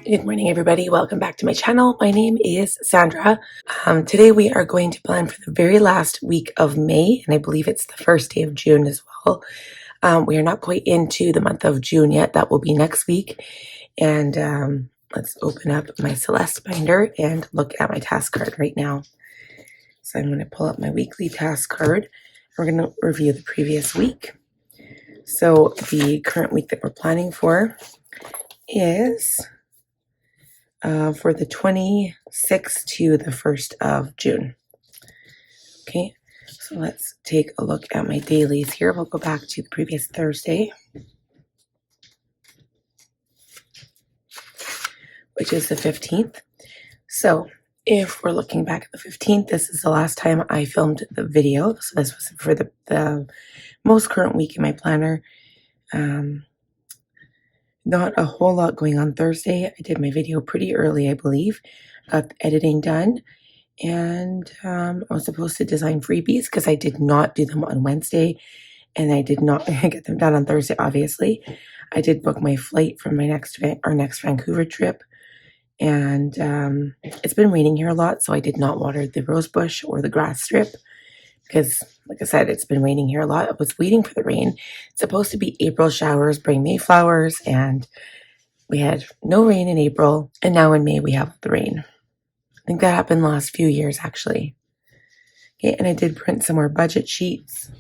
Good morning, everybody. Welcome back to my channel. My name is Sandra. Today we are going to plan for the very last week of May, and I believe it's the first day of June as well. We are not quite into the month of June yet. That will be next week. And let's open up my Celeste Binder and look at my task card right now. So I'm going to pull up my weekly task card. We're going to review the previous week. So the current week that we're planning for is for the 26th to the 1st of June. Okay, so let's take a look at my dailies here. We'll go back to the previous Thursday, which is the 15th. So if we're looking back at the 15th, this is the last time I filmed the video. So this was for the most current week in my planner. Not a whole lot going on Thursday. I did my video pretty early, I believe. Got the editing done. And I was supposed to design freebies because I did not do them on Wednesday. And I did not get them done on Thursday, obviously. I did book my flight for my next Vancouver trip. And it's been raining here a lot, so I did not water the rose bush or the grass strip. Because, like I said, it's been raining here a lot. I was waiting for the rain. It's supposed to be April showers, bring May flowers, and we had no rain in April. And now in May, we have the rain. I think that happened the last few years, actually. Okay, and I did print some more budget sheets,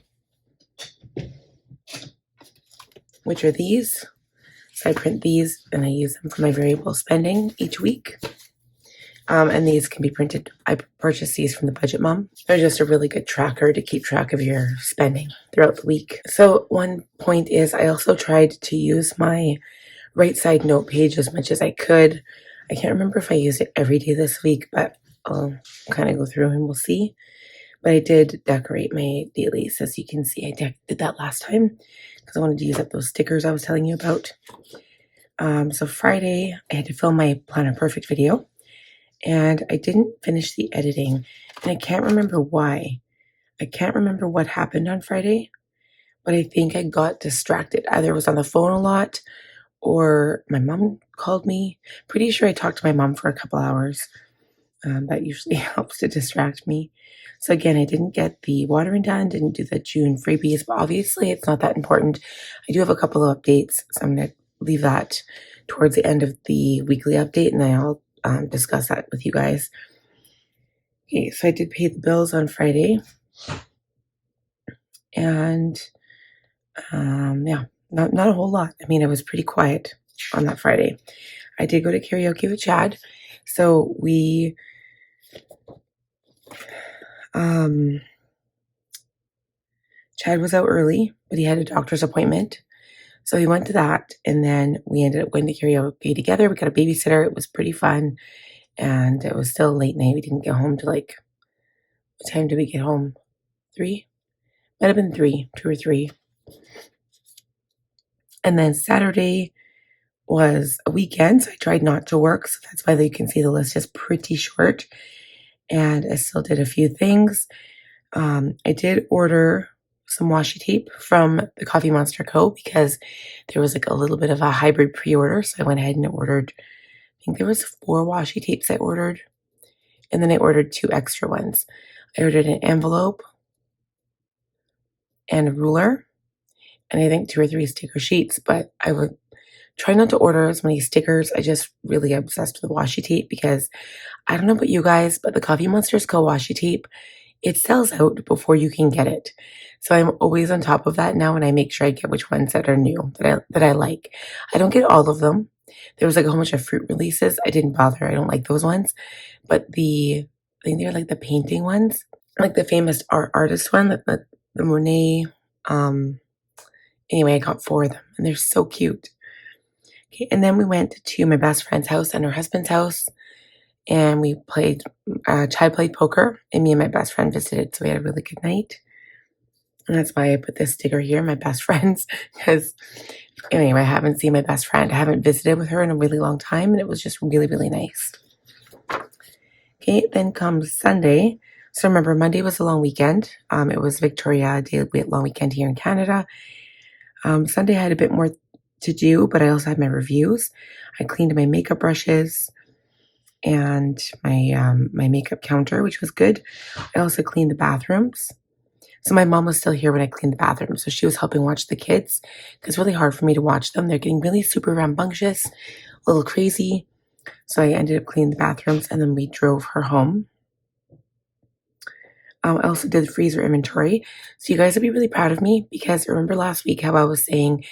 which are these. So I print these, and I use them for my variable spending each week. And these can be printed. I purchased these from the Budget Mom. They're just a really good tracker to keep track of your spending throughout the week. So one point is I also tried to use my right side note page as much as I could. I can't remember if I used it every day this week, but I'll kind of go through and we'll see. But I did decorate my dailies. As you can see, I did that last time because I wanted to use up those stickers I was telling you about. So Friday, I had to film my Planner Perfect video. And I didn't finish the editing, and I can't remember why. I can't remember what happened on Friday, but I think I got distracted. Either I was on the phone a lot, or my mom called me. Pretty sure I talked to my mom for a couple hours. That usually helps to distract me. So again, I didn't get the watering done, didn't do the June freebies, but obviously it's not that important. I do have a couple of updates, so I'm going to leave that towards the end of the weekly update, and then I'll discuss that with you guys. Okay, so I did pay the bills on Friday, and yeah, not a whole lot. I mean, it was pretty quiet on that Friday. I did go to karaoke with Chad, so we Chad was out early, but he had a doctor's appointment. So we went to that, and then we ended up going to karaoke together. We got a babysitter. It was pretty fun. And it was still late night. We didn't get home till what time did we get home? 3? Might have been 3, 2 or 3. And then Saturday was a weekend, so I tried not to work. So that's why you can see the list is pretty short. And I still did a few things. I did order some washi tape from the Coffee Monster Co. because there was a little bit of a hybrid pre-order. So I went ahead and ordered, I think there was 4 washi tapes I ordered. And then I ordered 2 extra ones. I ordered an envelope and a ruler, and I think 2 or 3 sticker sheets, but I would try not to order as many stickers. I just really obsessed with washi tape because I don't know about you guys, but the Coffee Monsters Co. washi tape, it sells out before you can get it. So I'm always on top of that now, and I make sure I get which ones that are new, that I like. I don't get all of them. There was a whole bunch of fruit releases. I didn't bother. I don't like those ones. But I think they're the painting ones, like the famous artist one, the Monet. Anyway, I got 4 of them, and they're so cute. Okay, and then we went to my best friend's house and her husband's house, and we played. Chad played poker, and me and my best friend visited, so we had a really good night. And that's why I put this sticker here, my best friends, because anyway, I haven't seen my best friend. I haven't visited with her in a really long time, and it was just really, really nice. Okay, then comes Sunday. So remember, Monday was a long weekend. It was Victoria Day long weekend here in Canada. Sunday I had a bit more to do, but I also had my reviews. I cleaned my makeup brushes and my makeup counter, which was good. I also cleaned the bathrooms. So my mom was still here when I cleaned the bathroom, so she was helping watch the kids. It's really hard for me to watch them. They're getting really super rambunctious, a little crazy. So I ended up cleaning the bathrooms, and then we drove her home. I also did the freezer inventory. So you guys will be really proud of me because remember last week how I was saying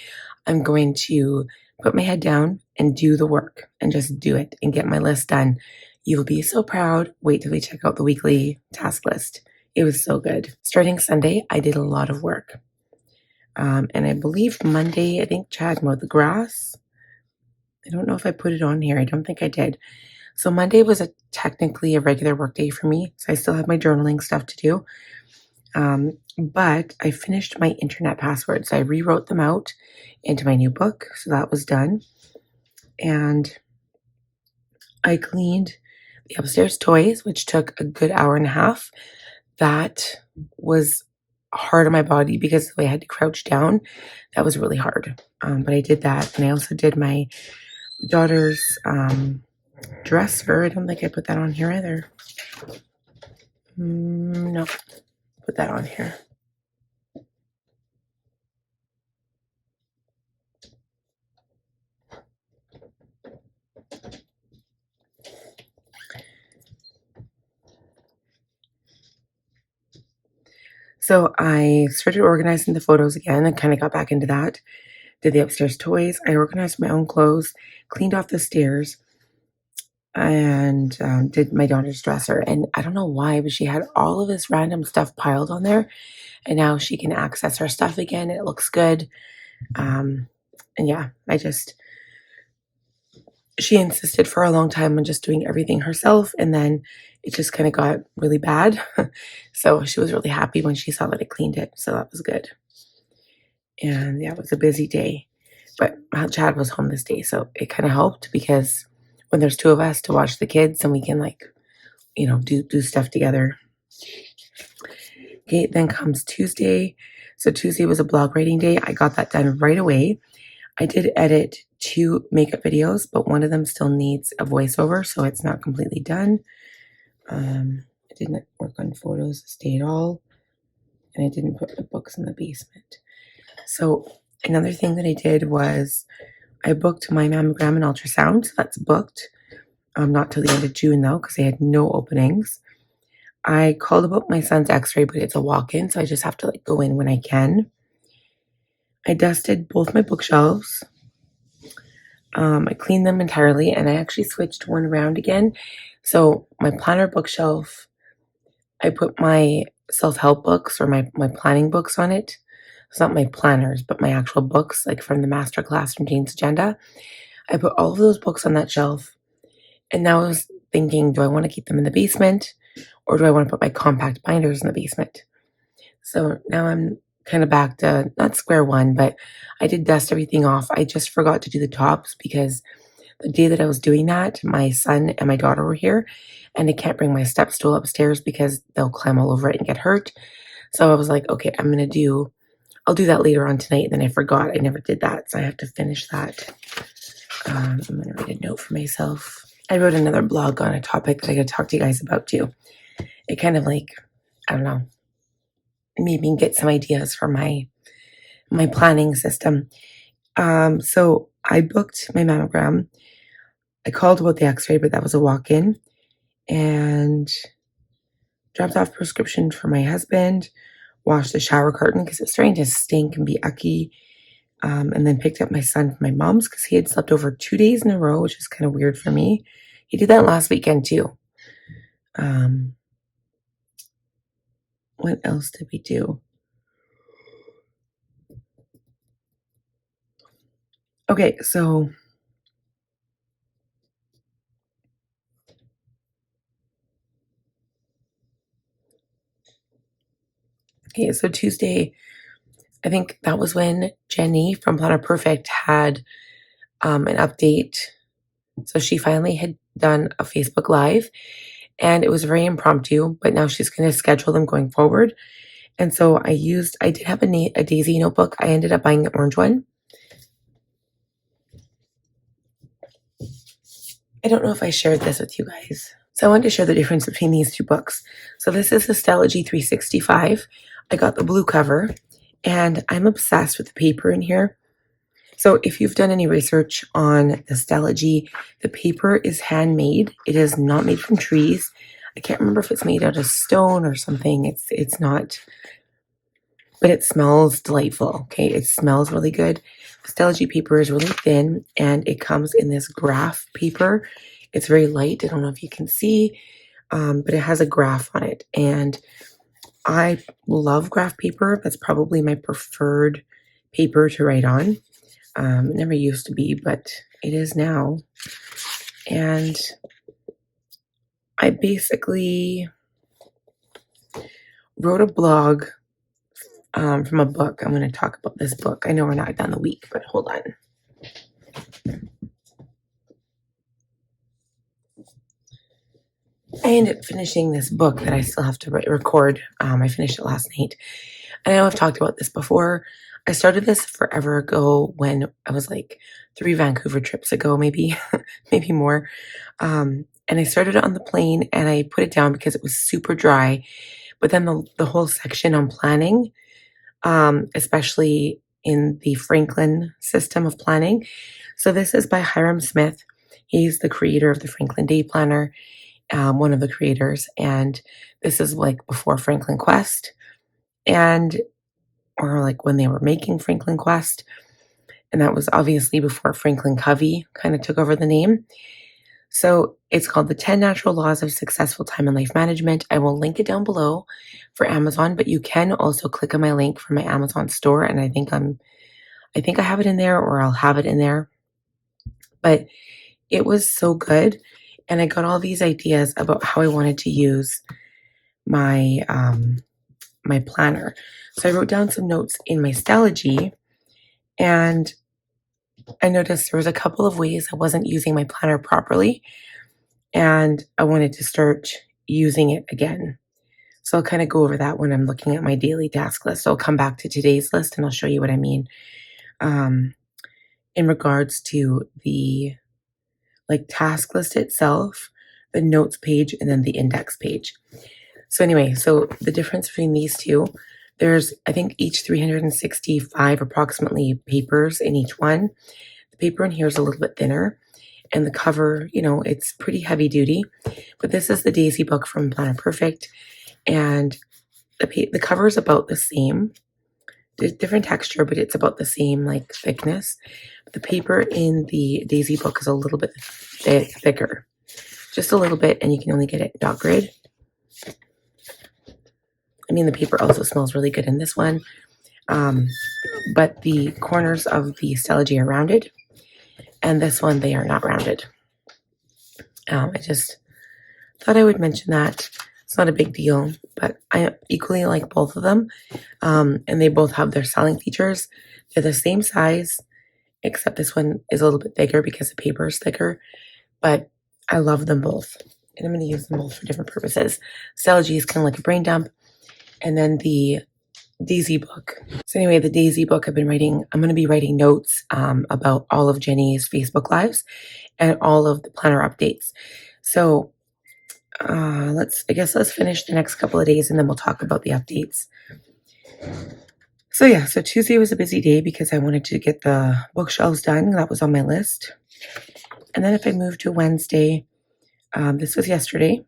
I'm going to put my head down and do the work and just do it and get my list done. You will be so proud. Wait till we check out the weekly task list. It was so good. Starting Sunday, I did a lot of work. And I believe Monday, I think Chad mowed the grass. I don't know if I put it on here. I don't think I did. So Monday was technically a regular work day for me. So I still have my journaling stuff to do. But I finished my internet passwords. I rewrote them out into my new book. So that was done. And I cleaned the upstairs toys, which took a good hour and a half. That was hard on my body because the way I had to crouch down, that was really hard. But I did that. And I also did my daughter's dresser. I don't think I put that on here either. No, put that on here. So I started organizing the photos again and kind of got back into that. Did the upstairs toys. I organized my own clothes, cleaned off the stairs, and did my daughter's dresser. And I don't know why, but she had all of this random stuff piled on there. And now she can access her stuff again. It looks good. And yeah, she insisted for a long time on just doing everything herself. And then it just kind of got really bad. So she was really happy when she saw that I cleaned it. So that was good. And yeah, it was a busy day. But Chad was home this day. So it kind of helped because when there's two of us to watch the kids and we can do stuff together. Okay, then comes Tuesday. So Tuesday was a blog writing day. I got that done right away. I did edit 2 makeup videos, but one of them still needs a voiceover, so it's not completely done. I didn't work on photos this day at all, and I didn't put my books in the basement. So another thing that I did was I booked my mammogram and ultrasound. So that's booked. Not till the end of June though, because I had no openings. I called about my son's x-ray, but it's a walk-in, so I just have to go in when I can. I dusted both my bookshelves. I cleaned them entirely, and I actually switched one around again. So my planner bookshelf, I put my self-help books or my planning books on it. It's not my planners, but my actual books, like from the master class from Jane's Agenda. I put all of those books on that shelf. And now I was thinking, do I want to keep them in the basement or do I want to put my compact binders in the basement? So now I'm kind of back to not square one, but I did dust everything off. I just forgot to do the tops because the day that I was doing that, my son and my daughter were here and I can't bring my step stool upstairs because they'll climb all over it and get hurt. So I was like, okay, I'll do that later on tonight. And then I forgot I never did that. So I have to finish that. I'm going to write a note for myself. I wrote another blog on a topic that I could talk to you guys about too. It kind of I don't know, made me get some ideas for my planning system. So I booked my mammogram. I called about the x-ray, but that was a walk-in, and dropped off prescription for my husband, washed the shower curtain because it was starting to stink and be icky, and then picked up my son from my mom's because he had slept over 2 days in a row, which is kind of weird for me. He did that last weekend too. What else did we do? Okay, so Tuesday, I think that was when Jenny from Planner Perfect had an update. So she finally had done a Facebook Live, and it was very impromptu, but now she's going to schedule them going forward. And so I did have a Daisy notebook. I ended up buying the orange one. I don't know if I shared this with you guys. So I wanted to share the difference between these two books. So this is the Stella-G 365. I got the blue cover, and I'm obsessed with the paper in here. So if you've done any research on the Stella-G, the paper is handmade. It is not made from trees. I can't remember if it's made out of stone or something. It's not, but it smells delightful. Okay, it smells really good. The Stella-G paper is really thin, and it comes in this graph paper. It's very light. I don't know if you can see, but it has a graph on it, and I love graph paper. That's probably my preferred paper to write on. It never used to be, but it is now. And I basically wrote a blog from a book. I'm going to talk about this book. I know we're not done the week, but hold on. I ended up finishing this book that I still have to record. I finished it last night. And I know I've talked about this before. I started this forever ago when I was like 3 Vancouver trips ago, maybe, maybe more. And I started it on the plane and I put it down because it was super dry. But then the whole section on planning, especially in the Franklin system of planning. So this is by Hiram Smith. He's the creator of the Franklin Day Planner, one of the creators. And this is like before Franklin Quest, and or like when they were making Franklin Quest. And that was obviously before Franklin Covey kind of took over the name. So it's called The 10 Natural Laws of Successful Time and Life Management. I will link it down below for Amazon, but you can also click on my link for my Amazon store. And I think I have it in there, or I'll have it in there. But it was so good. And I got all these ideas about how I wanted to use my, my planner. So I wrote down some notes in my Stella-G, and I noticed there was a couple of ways I wasn't using my planner properly, and I wanted to start using it again. So I'll kind of go over that when I'm looking at my daily task list. So I'll come back to today's list and I'll show you what I mean in regards to the like task list itself, the notes page, and then the index page. So anyway, so the difference between these two, there's, I think, each 365 approximately papers in each one. The paper in here is a little bit thinner, and the cover, you know, it's pretty heavy duty. But this is the Daisy book from Planner Perfect, and the cover is about the same. There's different texture, but it's about the same like thickness. The paper in the Daisy book is a little bit thicker, just a little bit, and you can only get it dot grid. I mean, the paper also smells really good in this one, but the corners of the Stella-G are rounded, and this one, they are not rounded. I just thought I would mention that. It's not a big deal, but I equally like both of them, and they both have their selling features. They're the same size, except this one is a little bit bigger because the paper is thicker, but I love them both, and I'm going to use them both for different purposes. Stella-G is kind of like a brain dump, and then the Daisy book. So anyway, the Daisy book I'm going to be writing notes about all of Jenny's Facebook Lives and all of the planner updates. So let's finish the next couple of days and then we'll talk about the updates. So yeah, so Tuesday was a busy day because I wanted to get the bookshelves done. That was on my list. And then if I move to Wednesday, this was yesterday,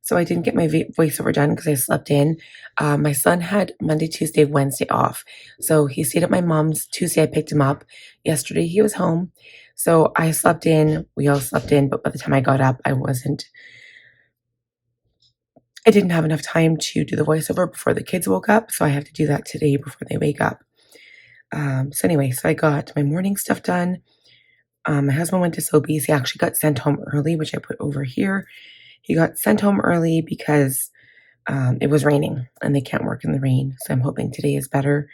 so I didn't get my voiceover done because I slept in. My son had Monday, Tuesday, Wednesday off. So he stayed at my mom's. Tuesday I picked him up. Yesterday he was home. So I slept in. We all slept in. But by the time I got up, I didn't have enough time to do the voiceover before the kids woke up. So I have to do that today before they wake up. So anyway, so I got my morning stuff done. My husband went to Sobeys. He actually got sent home early, which I put over here. He got sent home early because it was raining and they can't work in the rain. So I'm hoping today is better.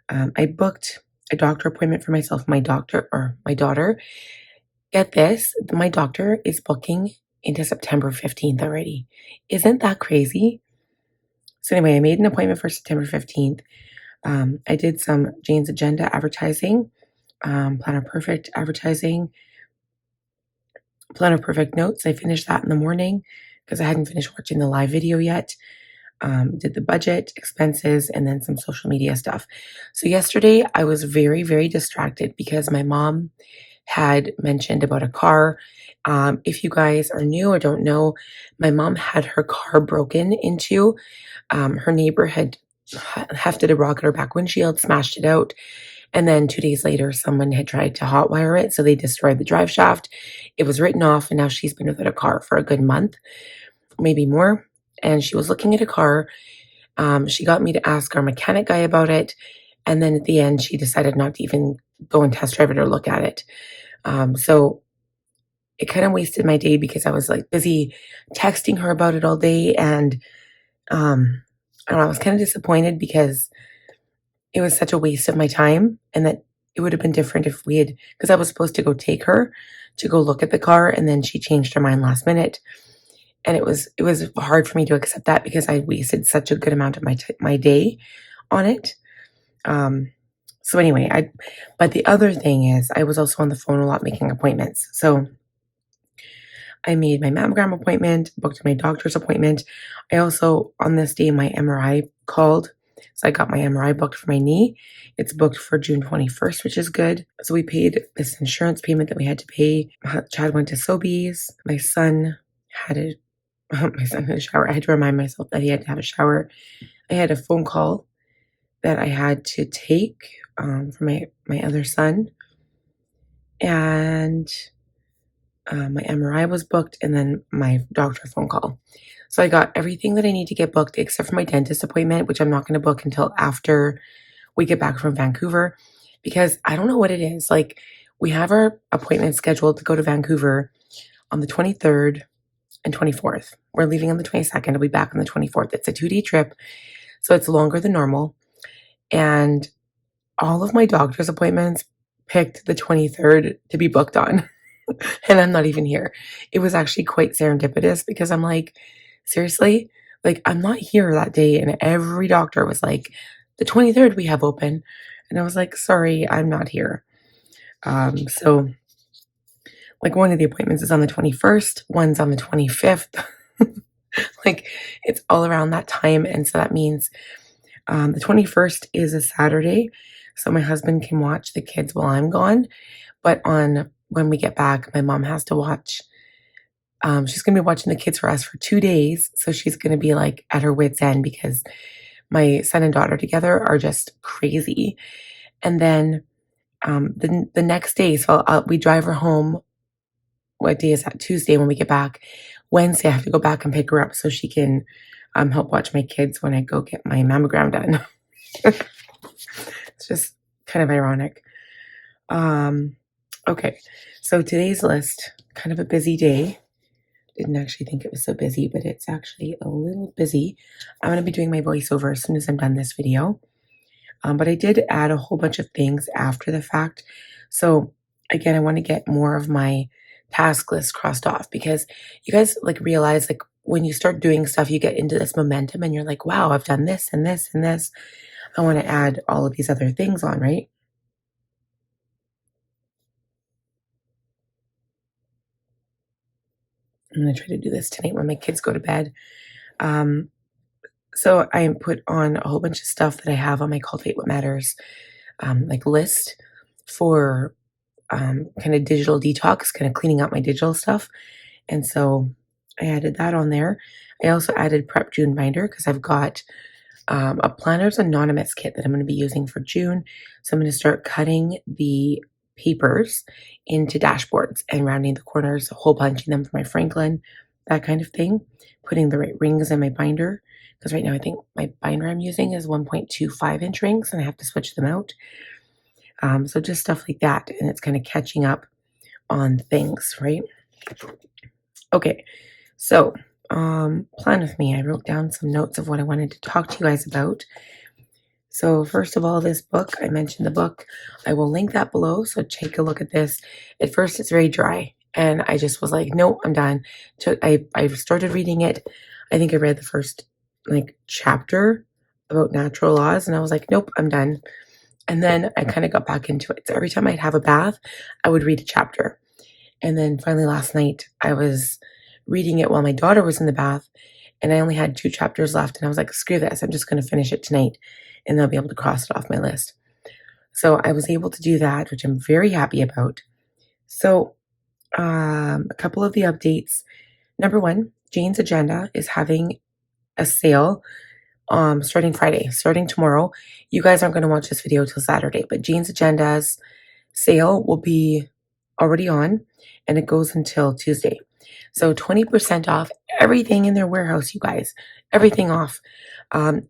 I booked a doctor appointment for myself, my daughter. Get this, my doctor is booking into September 15th already. Isn't that crazy? So anyway, I made an appointment for September 15th. I did some Jane's Agenda advertising, Planner Perfect advertising. Plan of Perfect Notes. I finished that in the morning because I hadn't finished watching the live video yet. Did the budget, expenses, and then some social media stuff. So yesterday I was very, very distracted because my mom had mentioned about a car. If you guys are new or don't know, my mom had her car broken into. Her neighbor had hefted a rock at her back windshield, smashed it out, and then 2 days later, someone had tried to hotwire it, so they destroyed the drive shaft. It was written off, and now she's been without a car for a good month, maybe more. And she was looking at a car. She got me to ask our mechanic guy about it, and then at the end, she decided not to even go and test drive it or look at it. So it kind of wasted my day because I was like busy texting her about it all day, and I was kind of disappointed because it was such a waste of my time, and that it would have been different if we had, because I was supposed to go take her to go look at the car, and then she changed her mind last minute, and it was hard for me to accept that because I wasted such a good amount of my day on it. So anyway, but the other thing is I was also on the phone a lot making appointments. So I made my mammogram appointment, booked my doctor's appointment. I also, on this day, my MRI called. So I got my MRI booked for my knee. It's booked for June 21st, which is good. So we paid this insurance payment that we had to pay. Chad went to Sobeys. My son had a shower. I had to remind myself that he had to have a shower. I had a phone call that I had to take for my other son. And my MRI was booked, and then my doctor phone call. So I got everything that I need to get booked except for my dentist appointment, which I'm not going to book until after we get back from Vancouver, because I don't know what it is. Like, we have our appointment scheduled to go to Vancouver on the 23rd and 24th. We're leaving on the 22nd. I'll be back on the 24th. It's a 2-day trip, so it's longer than normal. And all of my doctor's appointments picked the 23rd to be booked on. And I'm not even here. It was actually quite serendipitous because I'm like, seriously? Like, I'm not here that day. And every doctor was like, the 23rd we have open. And I was like, sorry, I'm not here. So, like, one of the appointments is on the 21st, one's on the 25th. Like, it's all around that time. And so that means the 21st is a Saturday. So my husband can watch the kids while I'm gone. But when we get back, my mom has to watch. She's going to be watching the kids for us for 2 days. So she's going to be like at her wit's end because my son and daughter together are just crazy. And then the next day, so we drive her home. What day is that? Tuesday when we get back. Wednesday, I have to go back and pick her up so she can help watch my kids when I go get my mammogram done. It's just kind of ironic. Okay, so today's list, kind of a busy day. Didn't actually think it was so busy, but it's actually a little busy. I'm going to be doing my voiceover as soon as I'm done this video. But I did add a whole bunch of things after the fact. So again, I want to get more of my task list crossed off because you guys like realize like when you start doing stuff, you get into this momentum and you're like, wow, I've done this and this and this. I want to add all of these other things on, right? I'm going to try to do this tonight when my kids go to bed. So I put on a whole bunch of stuff that I have on my Cultivate What Matters like list for kind of digital detox, kind of cleaning out my digital stuff. And so I added that on there. I also added Prep June binder because I've got a Planners Anonymous kit that I'm going to be using for June. So I'm going to start cutting the papers into dashboards and rounding the corners, hole punching them for my Franklin, that kind of thing. Putting the right rings in my binder because right now I think my binder I'm using is 1.25 inch rings and I have to switch them out. So just stuff like that, and it's kind of catching up on things, right? Okay, so plan with me. I wrote down some notes of what I wanted to talk to you guys about. So first of all, this book, I mentioned the book. I will link that below, so take a look at this. At first, it's very dry, and I just was like, no, I'm done. So I started reading it. I think I read the first like chapter about natural laws, and I was like, nope, I'm done. And then I kind of got back into it. So every time I'd have a bath, I would read a chapter. And then finally last night, I was reading it while my daughter was in the bath, and I only had 2 chapters left. And I was like, screw this, I'm just going to finish it tonight, and I'll be able to cross it off my list. So I was able to do that, which I'm very happy about. So a couple of the updates. Number one, Jane's Agenda is having a sale starting Friday, starting tomorrow. You guys aren't going to watch this video till Saturday, but Jane's Agenda's sale will be already on, and it goes until Tuesday. So 20% off everything in their warehouse, you guys. Everything off.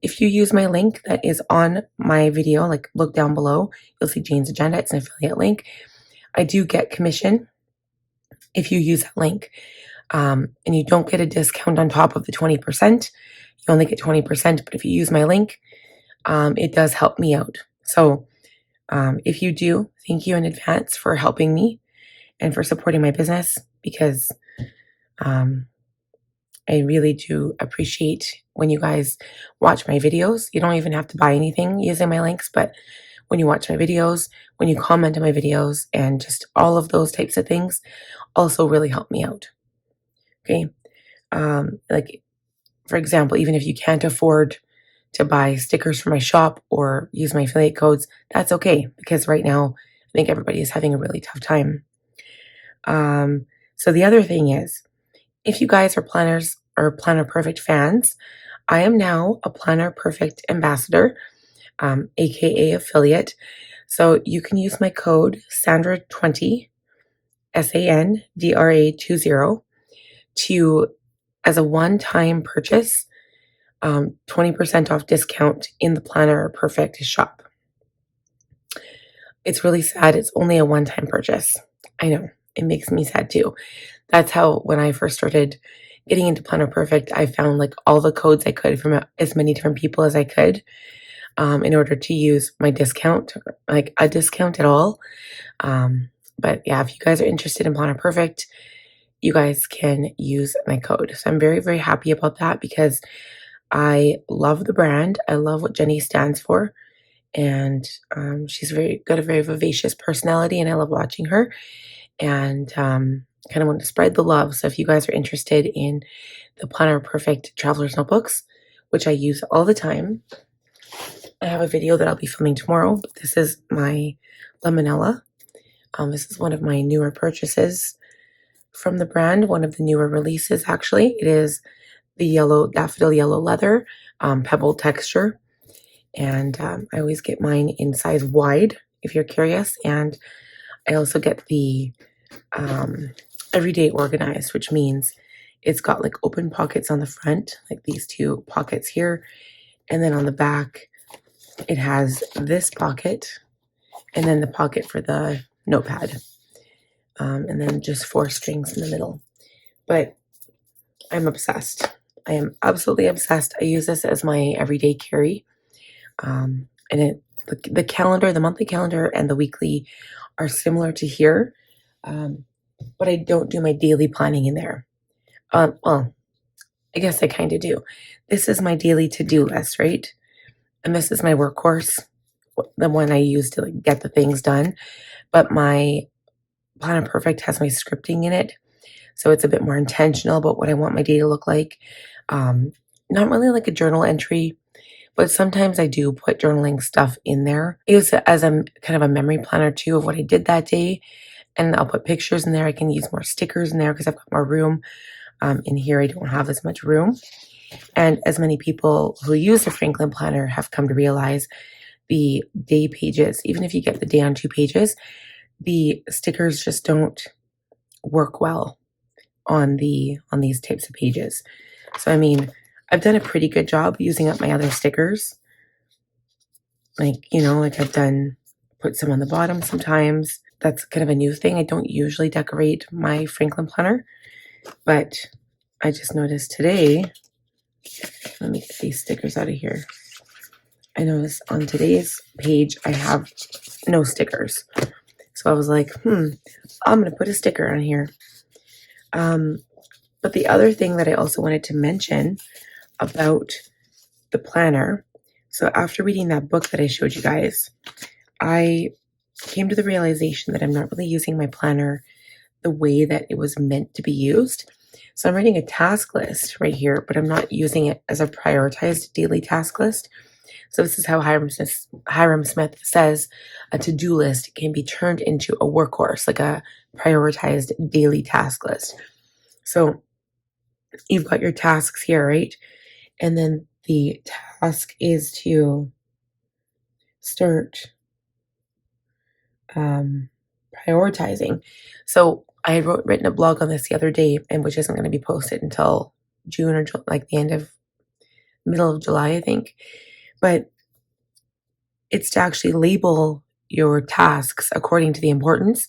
If you use my link that is on my video, like look down below, you'll see Jane's Agenda. It's an affiliate link. I do get commission if you use that link. And you don't get a discount on top of the 20%. You only get 20%, but if you use my link, it does help me out. So if you do, thank you in advance for helping me and for supporting my business, because I really do appreciate when you guys watch my videos. You don't even have to buy anything using my links, but when you watch my videos, when you comment on my videos, and just all of those types of things also really help me out. Okay. Like, for example, even if you can't afford to buy stickers for my shop or use my affiliate codes, that's okay, because right now I think everybody is having a really tough time. So the other thing is, if you guys are planners or Planner Perfect fans, I am now a Planner Perfect ambassador, aka affiliate. So you can use my code Sandra20, SANDRA20, to, as a one-time purchase, 20% off discount in the Planner Perfect shop. It's really sad. It's only a one-time purchase. I know, it makes me sad too. That's how, when I first started getting into Planner Perfect, I found like all the codes I could from as many different people as I could, in order to use my discount, like a discount at all. But yeah, if you guys are interested in Planner Perfect, you guys can use my code. So I'm very, very happy about that, because I love the brand. I love what Jenny stands for. And she's got a very vivacious personality, and I love watching her. And kind of want to spread the love. So if you guys are interested in the Planner Perfect Traveler's Notebooks, which I use all the time, I have a video that I'll be filming tomorrow. This is my Lemonella. This is one of my newer purchases from the brand, one of the newer releases actually. It is the yellow, daffodil yellow leather, pebble texture. And I always get mine in size wide, if you're curious. And I also get the everyday organized, which means it's got like open pockets on the front, like these 2 pockets here. And then on the back, it has this pocket, and then the pocket for the notepad. And then just 4 strings in the middle. But I'm obsessed. I am absolutely obsessed. I use this as my everyday carry. And the calendar, the monthly calendar and the weekly are similar to here. But I don't do my daily planning in there. Well, I guess I kind of do. This is my daily to-do list, right? And this is my workhorse, the one I use to like get the things done. But my Planner Perfect has my scripting in it, so it's a bit more intentional about what I want my day to look like. Not really like a journal entry, but sometimes I do put journaling stuff in there. I use it as a kind of a memory planner too of what I did that day, and I'll put pictures in there. I can use more stickers in there because I've got more room. In here, I don't have as much room. And as many people who use the Franklin Planner have come to realize, the day pages, even if you get the day on 2 pages, the stickers just don't work well on these types of pages. So I mean, I've done a pretty good job using up my other stickers. Like, you know, like put some on the bottom sometimes. That's kind of a new thing. I don't usually decorate my Franklin Planner, but I just noticed today, let me get these stickers out of here. I noticed on today's page, I have no stickers. So I was like, I'm going to put a sticker on here. But the other thing that I also wanted to mention about the planner, so after reading that book that I showed you guys, I came to the realization that I'm not really using my planner the way that it was meant to be used. So I'm writing a task list right here, but I'm not using it as a prioritized daily task list. So this is how Hiram Smith says a to-do list can be turned into a workhorse, like a prioritized daily task list. So you've got your tasks here, right? And then the task is to start prioritizing. So I had written a blog on this the other day, and which isn't going to be posted until June or like the middle of July, I think. But it's to actually label your tasks according to the importance.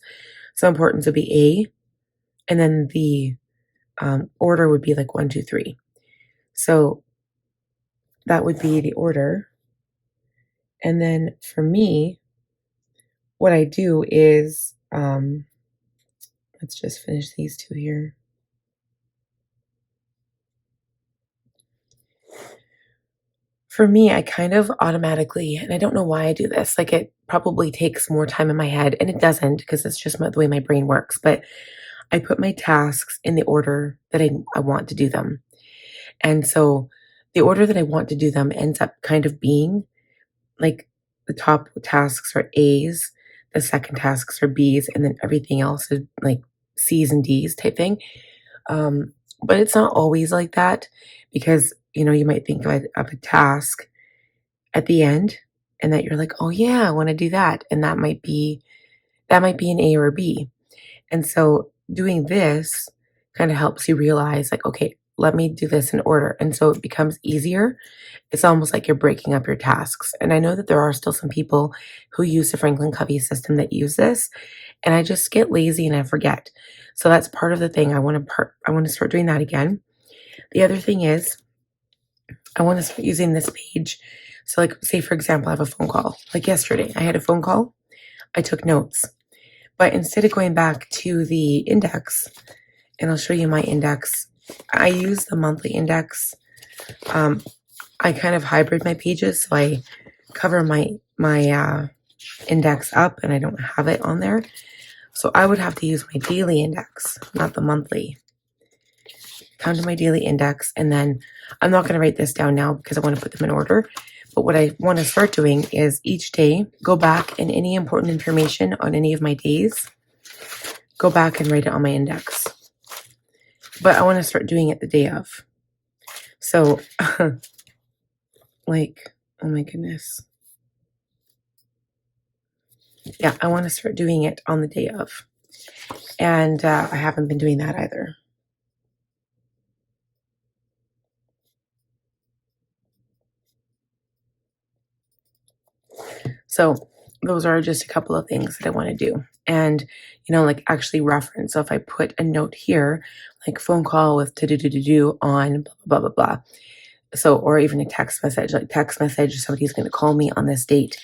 So importance would be A, and then the order would be like 1, 2, 3. So that would be the order. And then for me, what I do is, let's just finish these two here. For me, I kind of automatically, and I don't know why I do this, like it probably takes more time in my head, and it doesn't because it's just the way my brain works, but I put my tasks in the order that I want to do them. And so the order that I want to do them ends up kind of being like the top tasks are A's, the second tasks are B's, and then everything else is like C's and D's type thing. But it's not always like that because, you might think of a task at the end and that you're like, oh yeah, I want to do that. And that might be an A or a B. And so doing this kind of helps you realize like, okay, let me do this in order. And so it becomes easier. It's almost like you're breaking up your tasks. And I know that there are still some people who use the Franklin Covey system that use this, and I just get lazy and I forget. So that's part of the thing. I want to start doing that again. The other thing is I want to start using this page. So like say for example, I have a phone call. Like yesterday, I had a phone call. I took notes. But instead of going back to the index, and I'll show you my index, I use the monthly index. I kind of hybrid my pages, so I cover my index up and I don't have it on there. So I would have to use my daily index, not the monthly. Come to my daily index, and then I'm not going to write this down now because I want to put them in order. But what I want to start doing is each day go back and any important information on any of my days, go back and write it on my index. But I want to start doing it the day of. So, like, oh my goodness. Yeah, I want to start doing it on the day of. And I haven't been doing that either. So those are just a couple of things that I want to do. And, like actually reference. So if I put a note here, like phone call with to-do-do-do-do on blah, blah, blah, blah. So, or even a text message, like text message, somebody's going to call me on this date.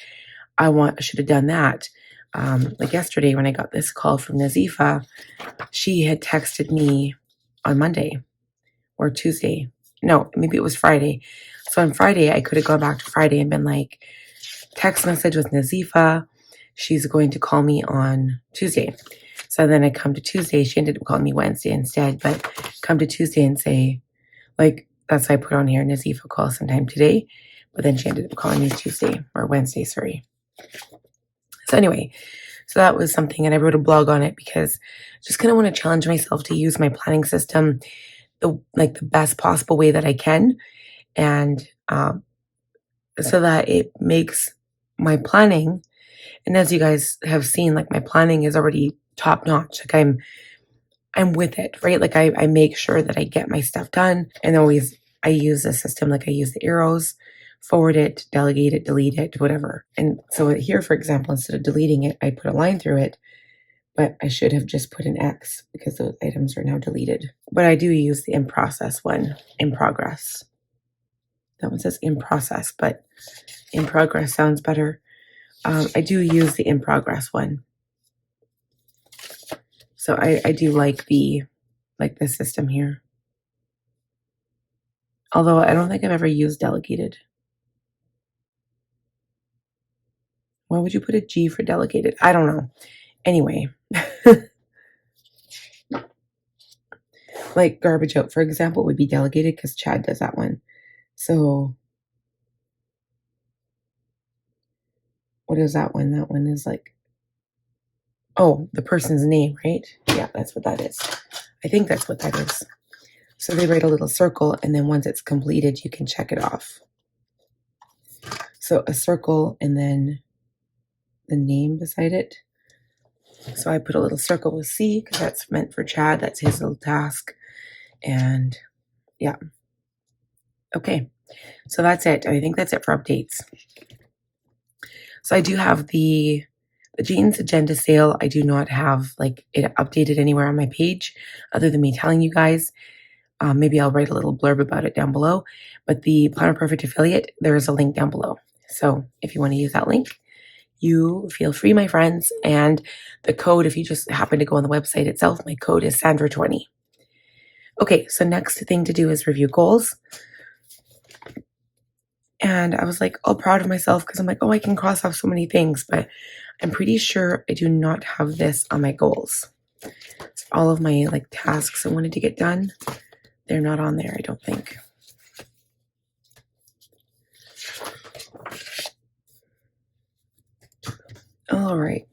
I should have done that. Like yesterday when I got this call from Nazifa, she had texted me on Monday or Tuesday. No, maybe it was Friday. So on Friday, I could have gone back to Friday and been like, text message with Nazifa. She's going to call me on Tuesday. So then I come to Tuesday. She ended up calling me Wednesday instead, but come to Tuesday and say, like, that's why I put on here, Nazifa call sometime today. But then she ended up calling me Tuesday or Wednesday, sorry. So anyway, so that was something, and I wrote a blog on it because I just kind of want to challenge myself to use my planning system the best possible way that I can, and so that it makes my planning, and as you guys have seen, like my planning is already top notch. Like I'm with it, right? Like I make sure that I get my stuff done, and always I use the system, like I use the arrows, forward it, delegate it, delete it, whatever. And so here, for example, instead of deleting it, I put a line through it, but I should have just put an X because those items are now deleted. But I do use the in process one, in progress. That one says in process, but in progress sounds better. I do use the in progress one. So I do like the system here. Although I don't think I've ever used delegated. Why would you put a G for delegated? I don't know. Anyway. Like garbage out, for example, would be delegated because Chad does that one. So what is that one? That one is like, oh, the person's name, right? Yeah, that's what that is. I think that's what that is. So they write a little circle, and then once it's completed, you can check it off. So a circle and then the name beside it. So I put a little circle with C because that's meant for Chad. That's his little task. And yeah. Okay. So that's it. I think that's it for updates. So I do have the Jeans Agenda sale. I do not have like it updated anywhere on my page other than me telling you guys. Maybe I'll write a little blurb about it down below. But the Planner Perfect affiliate, there is a link down below. So if you want to use that link, you feel free, my friends. And the code, if you just happen to go on the website itself, my code is Sandra20. Okay, so next thing to do is review goals. And I was like all proud of myself because I'm like, oh, I can cross off so many things, but I'm pretty sure I do not have this on my goals. So all of my like tasks I wanted to get done, they're not on there, I don't think. All right.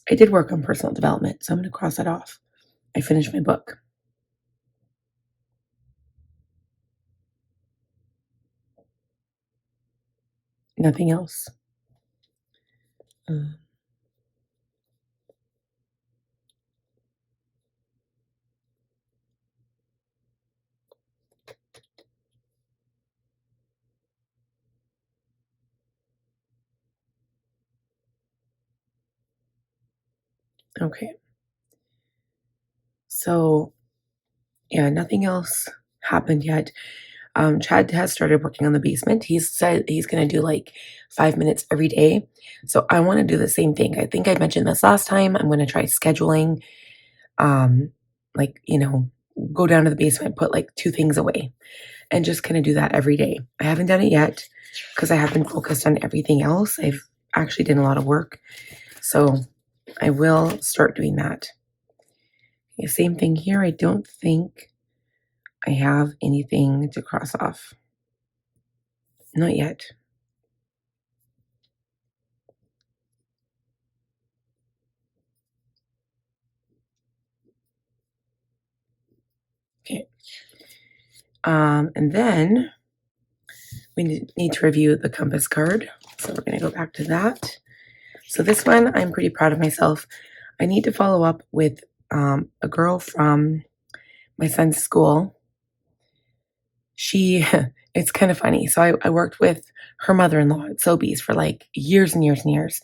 I did work on personal development, so I'm going to cross that off. I finished my book. Nothing else. Okay. So, yeah, nothing else happened yet. Chad has started working on the basement. He's said he's going to do like 5 minutes every day. So I want to do the same thing. I think I mentioned this last time. I'm going to try scheduling, like, go down to the basement, put like 2 things away, and just kind of do that every day. I haven't done it yet because I have been focused on everything else. I've actually done a lot of work. So I will start doing that. The same thing here. I don't think I have anything to cross off. Not yet. Okay. And then we need to review the compass card. So we're going to go back to that. So this one, I'm pretty proud of myself. I need to follow up with a girl from my son's school. It's kind of funny. So I worked with her mother-in-law at Sobeys for like years and years and years.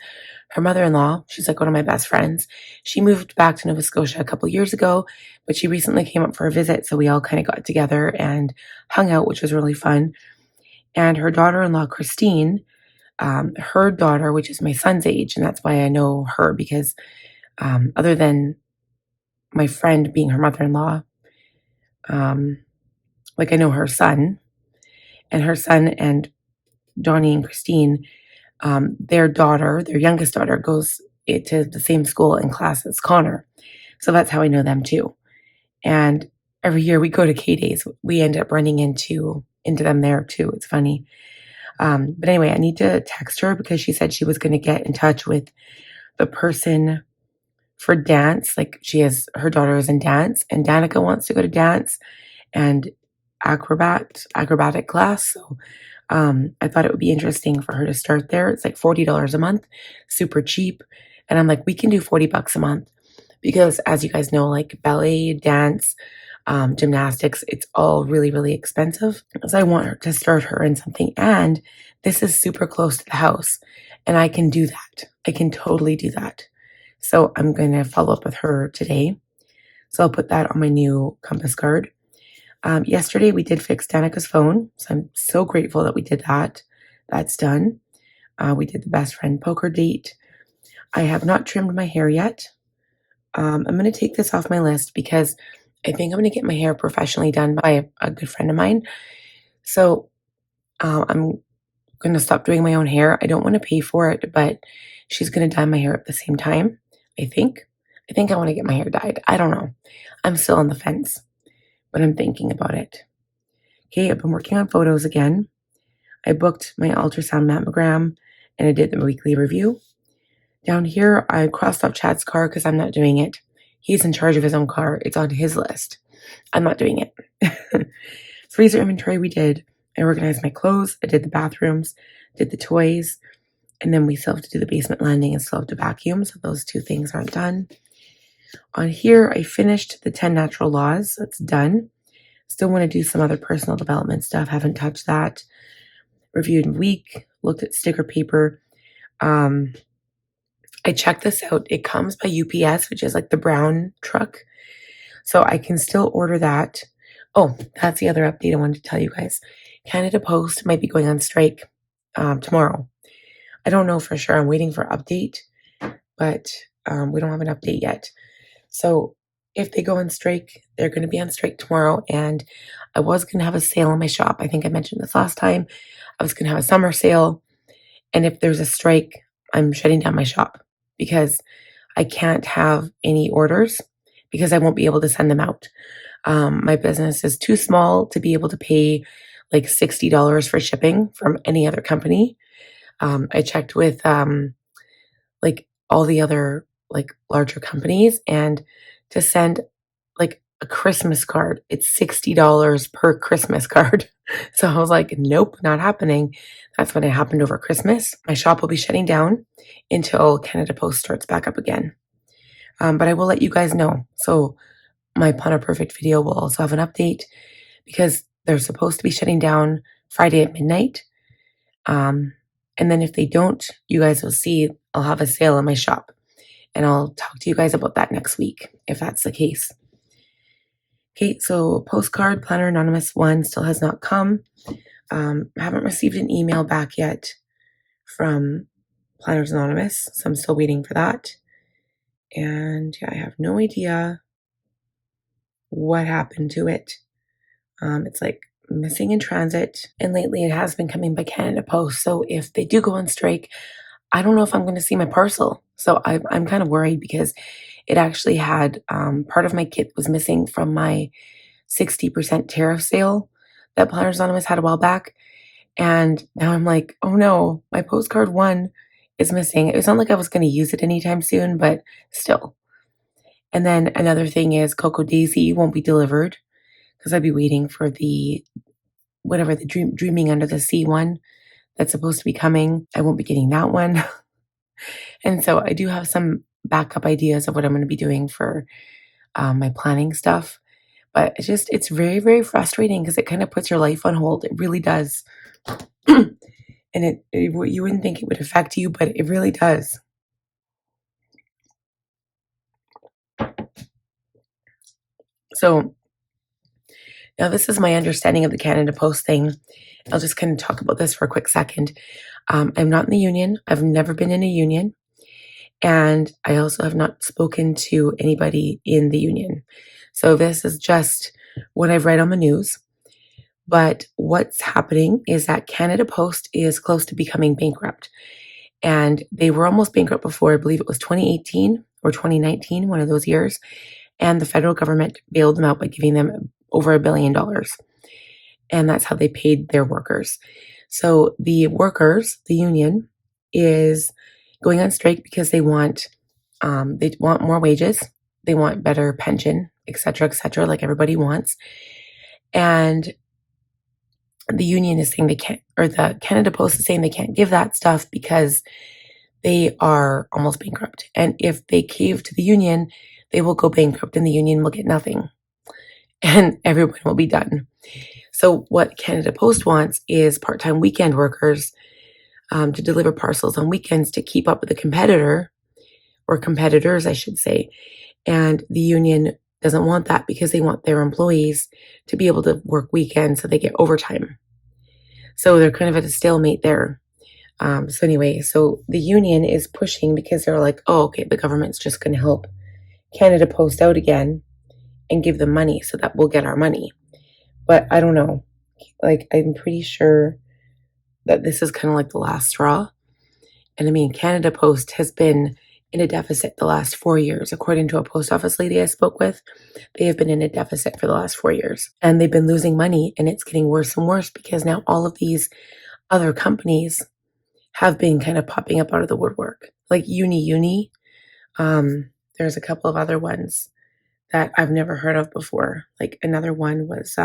Her mother-in-law, she's like one of my best friends. She moved back to Nova Scotia a couple years ago, but she recently came up for a visit. So we all kind of got together and hung out, which was really fun. And her daughter-in-law, Christine, her daughter, which is my son's age, and that's why I know her because other than my friend being her mother-in-law, like I know her son and Donnie and Christine, their daughter, their youngest daughter, goes to the same school and class as Connor. So that's how I know them too. And every year we go to K-Days, we end up running into them there too. It's funny. But anyway, I need to text her because she said she was going to get in touch with the person for dance. Like her daughter is in dance, and Danica wants to go to dance and acrobatic class. So I thought it would be interesting for her to start there. It's like $40 a month, super cheap. And I'm like, we can do $40 a month because, as you guys know, like ballet, dance, gymnastics, it's all really, really expensive. So I want her to start her in something. And this is super close to the house. And I can do that. I can totally do that. So I'm going to follow up with her today. So I'll put that on my new compass card. Yesterday we did fix Danica's phone. So I'm so grateful that we did that. That's done. We did the best friend poker date. I have not trimmed my hair yet. I'm going to take this off my list because I think I'm going to get my hair professionally done by a good friend of mine. So I'm going to stop doing my own hair. I don't want to pay for it, but she's going to dye my hair at the same time, I think. I think I want to get my hair dyed. I don't know. I'm still on the fence, but I'm thinking about it. Okay, I've been working on photos again. I booked my ultrasound mammogram and I did the weekly review. Down here, I crossed off Chad's car because I'm not doing it. He's in charge of his own car. It's on his list. I'm not doing it. Freezer inventory we did. I organized my clothes. I did the bathrooms, did the toys, and then we still have to do the basement landing and still have to vacuum. So those two things aren't done. On here, I finished the 10 natural laws. That's done. Still want to do some other personal development stuff. Haven't touched that. Reviewed week, looked at sticker paper. I checked this out. It comes by UPS, which is like the brown truck. So I can still order that. Oh, that's the other update I wanted to tell you guys. Canada Post might be going on strike tomorrow. I don't know for sure. I'm waiting for an update, but we don't have an update yet. So if they go on strike, they're going to be on strike tomorrow. And I was going to have a sale in my shop. I think I mentioned this last time. I was going to have a summer sale. And if there's a strike, I'm shutting down my shop because I can't have any orders because I won't be able to send them out. My business is too small to be able to pay like $60 for shipping from any other company. I checked with like all the other like larger companies, and to send like a Christmas card, it's $60 per Christmas card. So I was like, nope, not happening. That's when it happened over Christmas. My shop will be shutting down until Canada Post starts back up again. But I will let you guys know. So my Planner Perfect video will also have an update because they're supposed to be shutting down Friday at midnight. And then if they don't, you guys will see I'll have a sale in my shop. And I'll talk to you guys about that next week, if that's the case. Okay, so postcard, Planner Anonymous 1 still has not come. I haven't received an email back yet from Planners Anonymous, so I'm still waiting for that. And yeah, I have no idea what happened to it. It's like missing in transit. And lately it has been coming by Canada Post. So if they do go on strike, I don't know if I'm going to see my parcel. So I'm kind of worried because it actually had part of my kit was missing from my 60% tariff sale that Planners Anonymous had a while back. And now I'm like, oh no, my postcard 1 is missing. It was not like I was going to use it anytime soon, but still. And then another thing is Cocoa Daisy won't be delivered because I'd be waiting for the whatever the Dreaming Under the Sea one that's supposed to be coming. I won't be getting that one. And so I do have some backup ideas of what I'm going to be doing for my planning stuff. But it's very, very frustrating because it kind of puts your life on hold. It really does. And you wouldn't think it would affect you, but it really does. So now this is my understanding of the Canada Post thing. I'll just kind of talk about this for a quick second. I'm not in the union. I've never been in a union. And I also have not spoken to anybody in the union. So this is just what I've read on the news. But what's happening is that Canada Post is close to becoming bankrupt. And they were almost bankrupt before, I believe it was 2018 or 2019, one of those years. And the federal government bailed them out by giving them over $1 billion. And that's how they paid their workers. So the workers, the union, is going on strike because they want more wages, they want better pension, et cetera, like everybody wants. And the union is saying they can't, or the Canada Post is saying they can't give that stuff because they are almost bankrupt. And if they cave to the union, they will go bankrupt and the union will get nothing. And everyone will be done. So what Canada Post wants is part-time weekend workers to deliver parcels on weekends to keep up with the competitor, or competitors, I should say. And the union doesn't want that because they want their employees to be able to work weekends so they get overtime. So they're kind of at a stalemate there. So anyway, so the union is pushing because they're like, oh, okay, the government's just going to help Canada Post out again and give them money so that we'll get our money. But I don't know. Like, I'm pretty sure that this is kind of like the last straw. And I mean, Canada Post has been in a deficit the last 4 years. According to a post office lady I spoke with, they have been in a deficit for the last 4 years. And they've been losing money, and it's getting worse and worse because now all of these other companies have been kind of popping up out of the woodwork. Like Uni. There's a couple of other ones that I've never heard of before. Like another one was,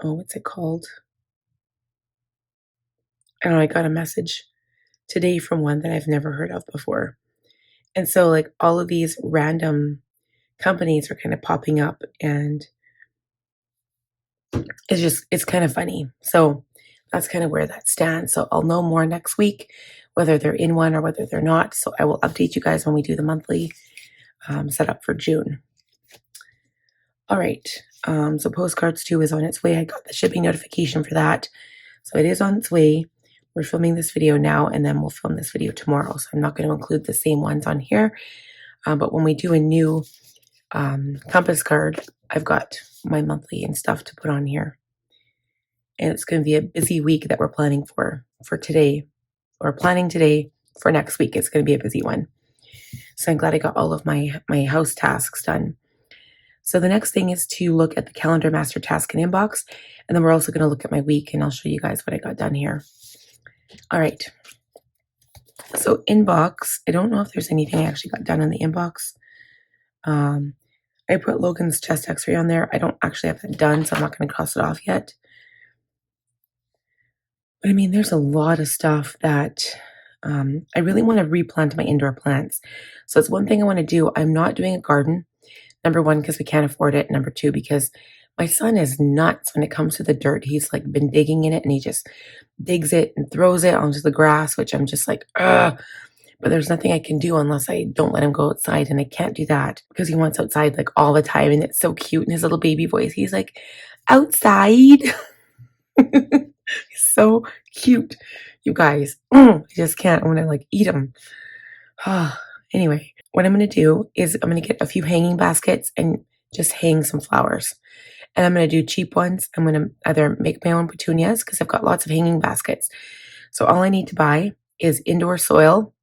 what's it called? I don't know, I got a message today from one that I've never heard of before. And so like all of these random companies are kind of popping up, and it's kind of funny. So that's kind of where that stands. So I'll know more next week, whether they're in one or whether they're not. So I will update you guys when we do the monthly setup for June. All right. So Postcards 2 is on its way. I got the shipping notification for that. So it is on its way. We're filming this video now, and then we'll film this video tomorrow. So I'm not going to include the same ones on here. But when we do a new compass card, I've got my monthly and stuff to put on here. And it's going to be a busy week that we're planning for today. Or planning today for next week. It's going to be a busy one. So I'm glad I got all of my house tasks done. So the next thing is to look at the calendar master task and inbox. And then we're also going to look at my week, and I'll show you guys what I got done here. All right. So inbox, I don't know if there's anything I actually got done in the inbox. I put Logan's chest x-ray on there. I don't actually have that done, so I'm not going to cross it off yet. But I mean, there's a lot of stuff that I really want to replant my indoor plants. So it's one thing I want to do. I'm not doing a garden. Number one, because we can't afford it. Number two, because my son is nuts when it comes to the dirt. He's like been digging in it, and he just digs it and throws it onto the grass, which I'm just like, ugh. But there's nothing I can do unless I don't let him go outside, and I can't do that because he wants outside like all the time, and it's so cute in his little baby voice. He's like, outside. He's so cute. You guys, I just can't. I want to like eat him. Anyway, what I'm going to do is I'm going to get a few hanging baskets and just hang some flowers. And I'm going to do cheap ones. I'm going to either make my own petunias because I've got lots of hanging baskets. So all I need to buy is indoor soil.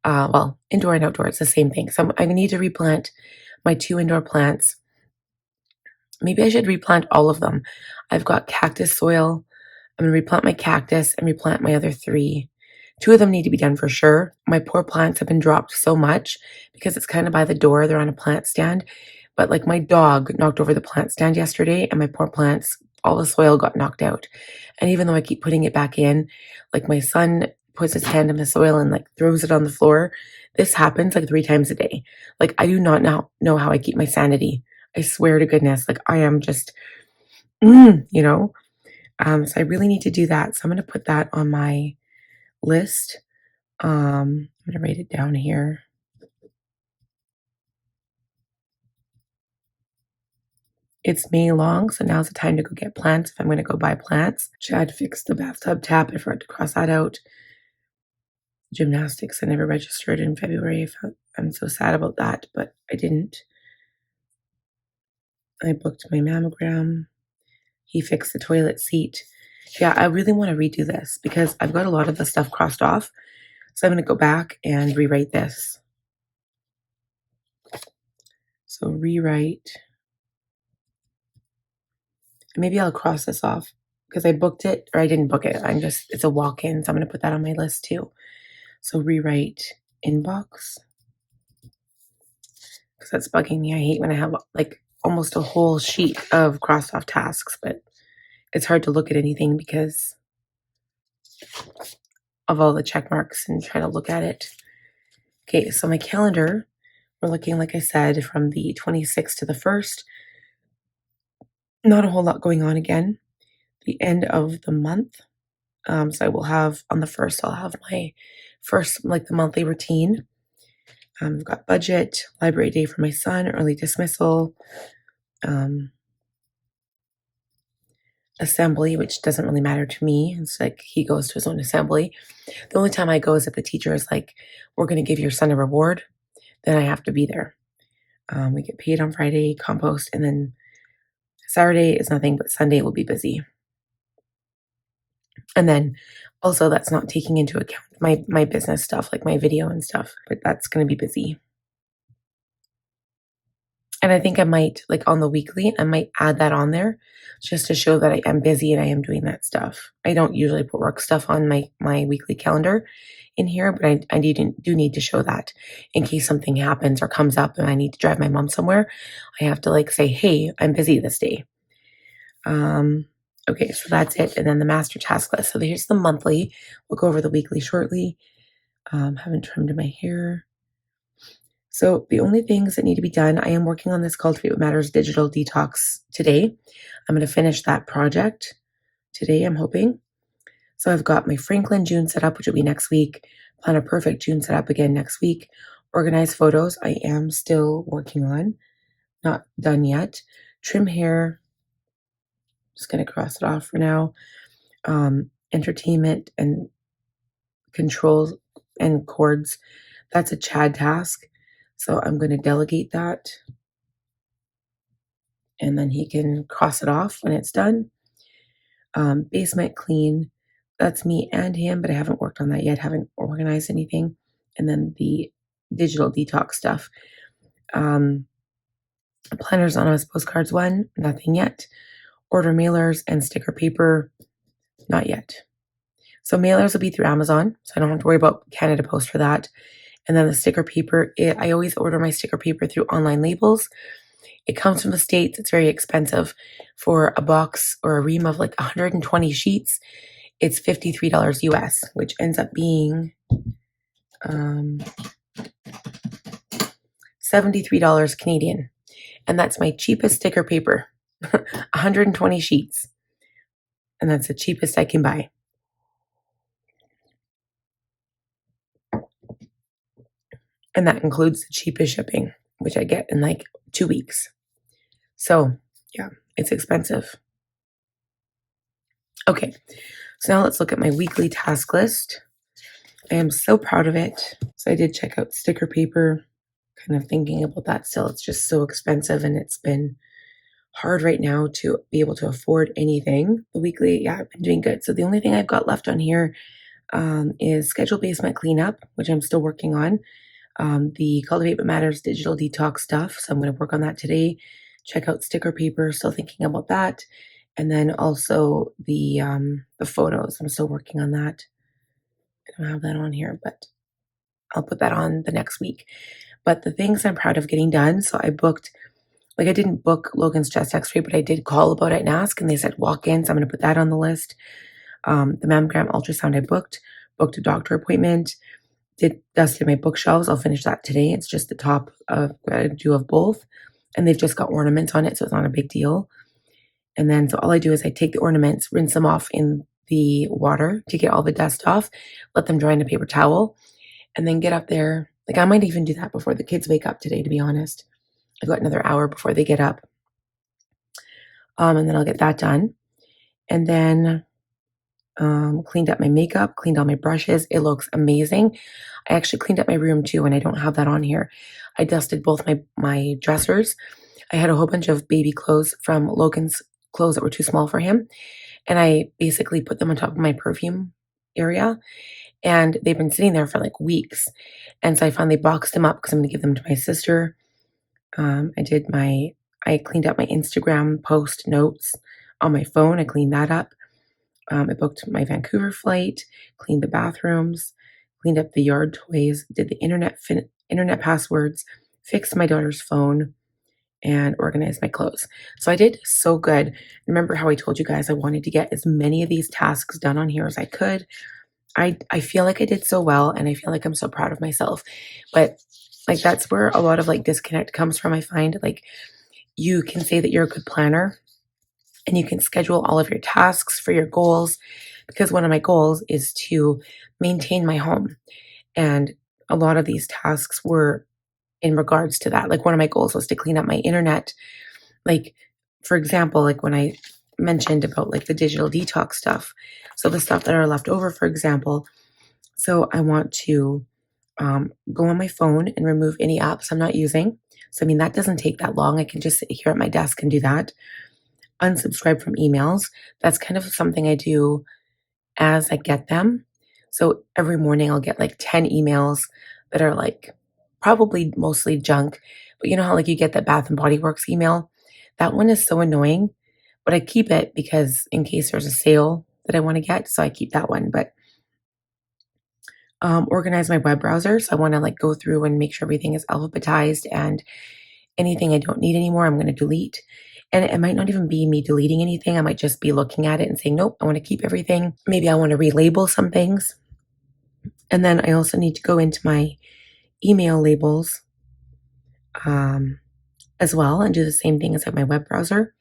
Well, indoor and outdoor, it's the same thing. So I need to replant my 2 indoor plants. Maybe I should replant all of them. I've got cactus soil. I'm going to replant my cactus and replant my other 3. 2 of them need to be done for sure. My poor plants have been dropped so much because it's kind of by the door. They're on a plant stand. But like my dog knocked over the plant stand yesterday, and my poor plants, all the soil got knocked out. And even though I keep putting it back in, like my son puts his hand in the soil and like throws it on the floor. This happens like 3 times a day. Like I do not know how I keep my sanity. I swear to goodness, like I am just, you know. So I really need to do that. So I'm going to put that on my list. I'm going to write it down here. It's May long, so now's the time to go get plants if I'm going to go buy plants. Chad fixed the bathtub tap. I forgot to cross that out. Gymnastics, I never registered in February. I'm so sad about that, but I didn't. I booked my mammogram. He fixed the toilet seat. Yeah, I really want to redo this because I've got a lot of the stuff crossed off. So I'm going to go back and rewrite this. So rewrite. Maybe I'll cross this off because I booked it, or I didn't book it. It's a walk-in, so I'm going to put that on my list too. So rewrite inbox because that's bugging me. I hate when I have like almost a whole sheet of crossed off tasks, but it's hard to look at anything because of all the check marks and trying to look at it. Okay, so my calendar, we're looking, like I said, from the 26th to the 1st. Not a whole lot going on again. The end of the month. So I will have, on the 1st, I'll have my first, like the monthly routine. I've got budget, library day for my son, early dismissal, assembly, which doesn't really matter to me. It's like he goes to his own assembly. The only time I go is if the teacher is like, we're going to give your son a reward, then I have to be there. We get paid on Friday, compost, and then Saturday is nothing, but Sunday will be busy. And then Also, that's not taking into account my business stuff, like my video and stuff, but that's going to be busy. And I think I might, like on the weekly, I might add that on there just to show that I am busy and I am doing that stuff. I don't usually put work stuff on my weekly calendar in here, but I do need to show that in case something happens or comes up and I need to drive my mom somewhere. I have to like say, hey, I'm busy this day. Okay, so that's it. And then the master task list. So here's the monthly. We'll go over the weekly shortly. Haven't trimmed my hair. So the only things that need to be done, I am working on this Cultivate What Matters digital detox today. I'm going to finish that project today, I'm hoping. So I've got my Franklin June set up, which will be next week. Plan a Perfect June set up again next week. Organize photos, I am still working on. Not done yet. Trim hair. Just going to cross it off for now. Entertainment and controls and chords. That's a Chad task. So I'm going to delegate that. And then he can cross it off when it's done. Basement clean. That's me and him, but I haven't worked on that yet. Haven't organized anything. And then the digital detox stuff. Planners on us postcards 1, nothing yet. Order mailers and sticker paper, not yet. So mailers will be through Amazon, so I don't have to worry about Canada Post for that. And then the sticker paper, I always order my sticker paper through Online Labels. It comes from the States. It's very expensive. For a box or a ream of like 120 sheets, it's $53 US, which ends up being $73 Canadian. And that's my cheapest sticker paper, 120 sheets. And that's the cheapest I can buy. And that includes the cheapest shipping, which I get in like 2 weeks. So yeah, it's expensive. Okay, so now let's look at my weekly task list. I am so proud of it. So I did check out sticker paper, kind of thinking about that still. It's just so expensive and it's been hard right now to be able to afford anything. The weekly, yeah, I've been doing good. So the only thing I've got left on here is schedule basement cleanup, which I'm still working on. The Cultivate What Matters digital detox stuff. So I'm going to work on that today. Check out sticker paper, still thinking about that. And then also the photos. I'm still working on that. I don't have that on here, but I'll put that on the next week. But the things I'm proud of getting done. So I booked, like I didn't book Logan's chest x-ray, but I did call about it and ask, and they said walk-in. So I'm going to put that on the list. The mammogram ultrasound I booked a doctor appointment. Dusted my bookshelves. I'll finish that today. It's just the top of I do of both, and they've just got ornaments on it, so it's not a big deal. And then so all I do is I take the ornaments, rinse them off in the water to get all the dust off, let them dry in a paper towel, and then get up there. Like I might even do that before the kids wake up today, to be honest. I've got another hour before they get up. And then I'll get that done. And then cleaned up my makeup, cleaned all my brushes. It looks amazing. I actually cleaned up my room too, and I don't have that on here. I dusted both my dressers. I had a whole bunch of baby clothes from Logan's clothes that were too small for him, and I basically put them on top of my perfume area, and they've been sitting there for like weeks. And so I finally boxed them up because I'm going to give them to my sister. I cleaned up my Instagram post notes on my phone. I cleaned that up. I booked my Vancouver flight, cleaned the bathrooms, cleaned up the yard toys, did the internet passwords, fixed my daughter's phone, and organized my clothes. So I did so good. Remember how I told you guys I wanted to get as many of these tasks done on here as I could? I feel like I did so well, and I feel like I'm so proud of myself. But like that's where a lot of like disconnect comes from. I find like you can say that you're a good planner, and you can schedule all of your tasks for your goals, because one of my goals is to maintain my home. And a lot of these tasks were in regards to that. Like one of my goals was to clean up my internet. Like, for example, like when I mentioned about like the digital detox stuff. So the stuff that are left over, for example. So I want to go on my phone and remove any apps I'm not using. So, I mean, that doesn't take that long. I can just sit here at my desk and do that. Unsubscribe from emails. That's kind of something I do as I get them. So every morning I'll get like 10 emails that are like probably mostly junk. But you know how like you get that Bath and Body Works email? That one is so annoying, but I keep it because in case there's a sale that I want to get, so I keep that one. But organize my web browser, so I want to like go through and make sure everything is alphabetized, and anything I don't need anymore, I'm going to delete. And it might not even be me deleting anything. I might just be looking at it and saying, nope, I want to keep everything. Maybe I want to relabel some things. And then I also need to go into my email labels as well and do the same thing as like my web browser.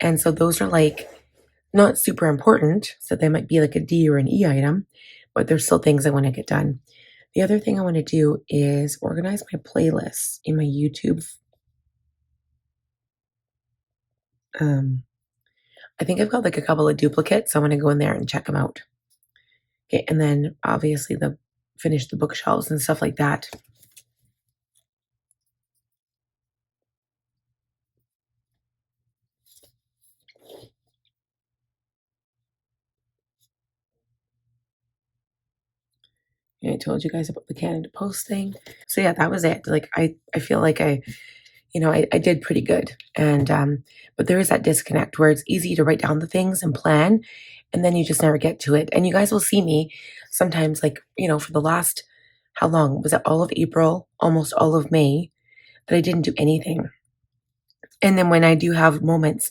And so those are like not super important. So they might be like a D or an E item, but there's still things I want to get done. The other thing I want to do is organize my playlists in my YouTube. I think I've got like a couple of duplicates, so I want to go in there and check them out. Okay, and then obviously finish the bookshelves and stuff like that. And I told you guys about the Canada Post thing. So yeah, that was it. Like I feel like I did pretty good. And but there is that disconnect where it's easy to write down the things and plan, and then you just never get to it. And you guys will see me sometimes, like, for the last, how long? Was it all of April, almost all of May, that I didn't do anything. And then when I do have moments,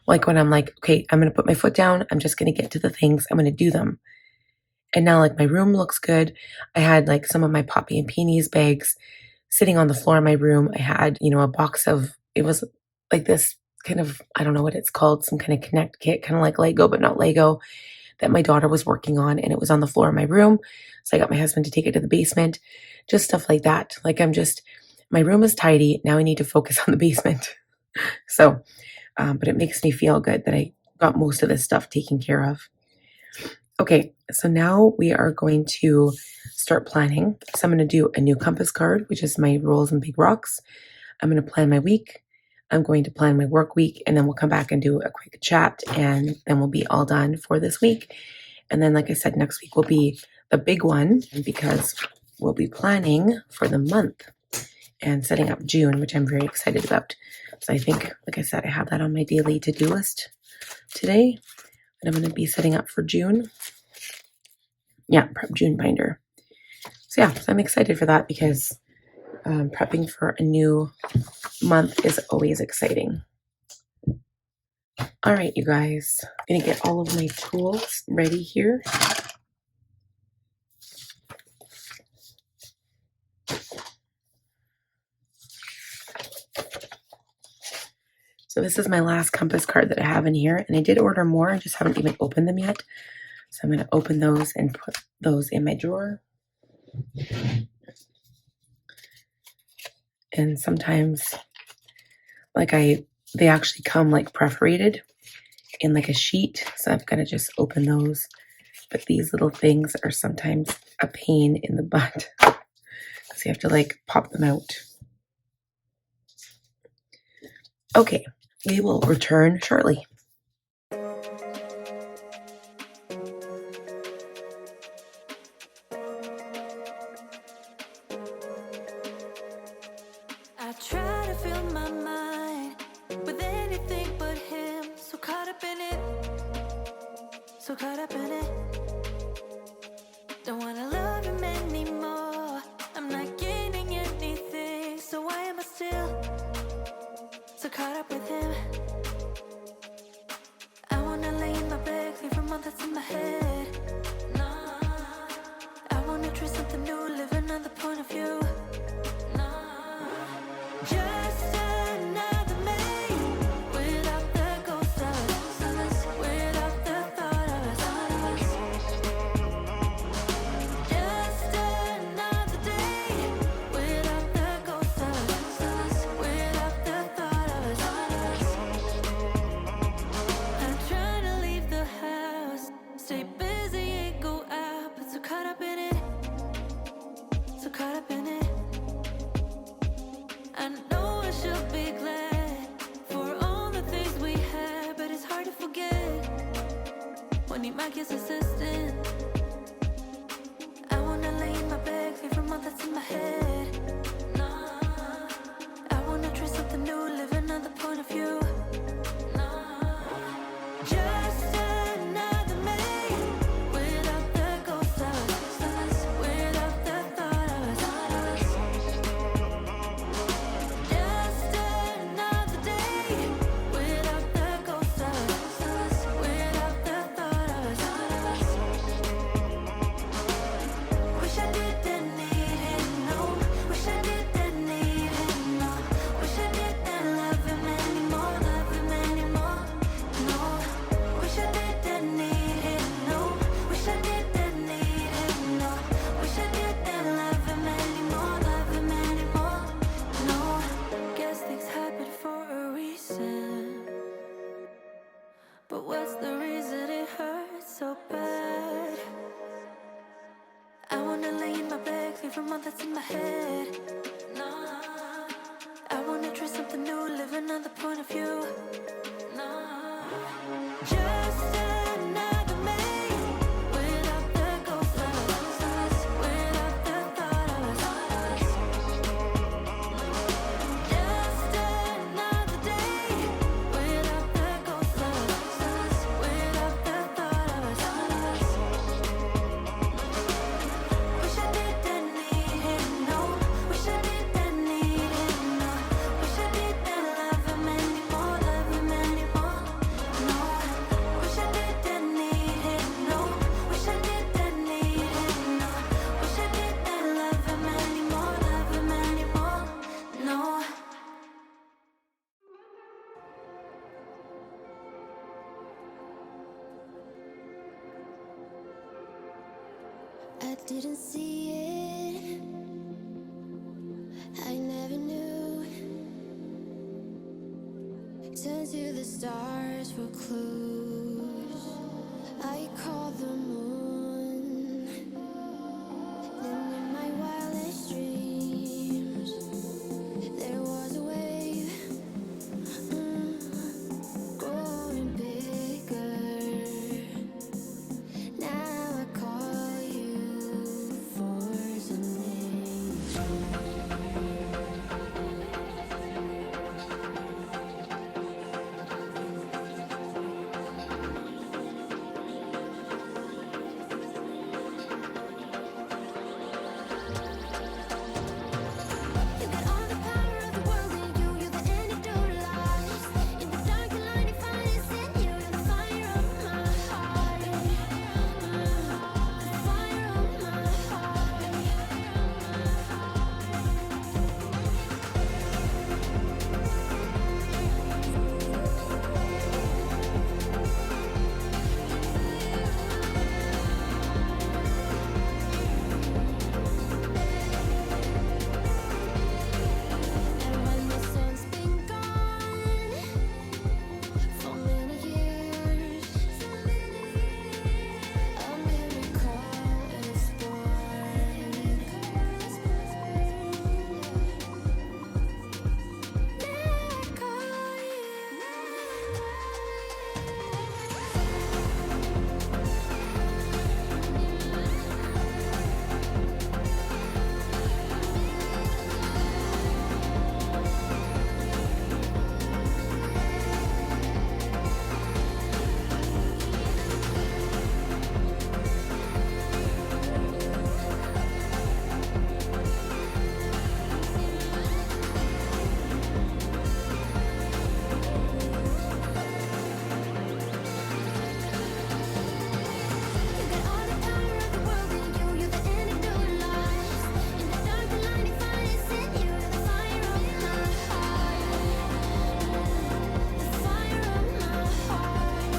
like when I'm like, okay, I'm going to put my foot down, I'm just going to get to the things, I'm going to do them. And now like my room looks good. I had like some of my Poppy and Peonies bags sitting on the floor in my room. I had, a box of, it was like this kind of, I don't know what it's called, some kind of Connect kit, kind of like Lego, but not Lego, that my daughter was working on. And it was on the floor in my room. So I got my husband to take it to the basement, just stuff like that. Like my room is tidy. Now I need to focus on the basement. So, but it makes me feel good that I got most of this stuff taken care of. Okay, so now we are going to start planning. So I'm going to do a new compass card, which is my rolls and big rocks. I'm going to plan my week. I'm going to plan my work week, and then we'll come back and do a quick chat, and then we'll be all done for this week. And then, like I said, next week will be the big one because we'll be planning for the month and setting up June, which I'm very excited about. So I think, like I said, I have that on my daily to-do list today. And I'm going to be setting up for June. Yeah, prep June binder. So yeah, so I'm excited for that because prepping for a new month is always exciting. All right, you guys. I'm going to get all of my tools ready here. So this is my last compass card that I have in here, and I did order more. I just haven't even opened them yet. So I'm going to open those and put those in my drawer. And sometimes, they actually come like perforated in like a sheet. So I've got to just open those. But these little things are sometimes a pain in the butt because you have to like pop them out. Okay, we will return shortly. I try to fill my mind with anything but him. So caught up in it. So caught up in it. Don't wanna love him anymore. I'm not gaining anything. So why am I still so caught up with him? I wanna lay in my bed, clean from all that's in my head. No, I wanna try something new, live another point of view. Just another May without the ghost of us, without the thought of us. Just another day without the ghost of us, without the thought of us. I'm trying to leave the house, stay I need my kid's assistant. I wanna lay in my bed, clear from all that's in my head. Nah, I wanna try something new, live another point of view. Nah, just another me without the ghost of us, without the thought of us. Just another day without the ghost of us, without the thought of us. Wish I didn't need him, no. Wish I didn't need him, no. Wish I didn't love him anymore, no. Wish I didn't need him, no. Wish I didn't need him, no. Wish I didn't love him anymore, no. Guess things happen for a reason, but what's the reason it hurts so bad? I wanna lay in my bed, clear from all that's in my head. Nah, I wanna try something new, live another point of view. Nah, just another me without the ghost of us, without the thought of us. Just another day without the ghost of us, without the thought of us. Wish I didn't need him, no. Wish I didn't need him, no. Wish I didn't love him anymore, no. Wish I didn't need him, no. Wish I didn't need him, no. Wish I didn't love him anymore, no. I didn't see it, I never knew. Turn to the stars for clues. I call the moon. Then in my wildest dreams, there was a wave, growing bigger. Now I call you for something. You got all the power of the world in you. You're the antidote to lies. In the dark and light, if I is in you, you're the fire of my heart. The fire of my heart. And when the sun's been gone for many years, a miracle is born. You got all the power of the world in you. You're the antidote to lies. In the dark and light, if I is in you, you're the fire of my heart. The fire of my heart.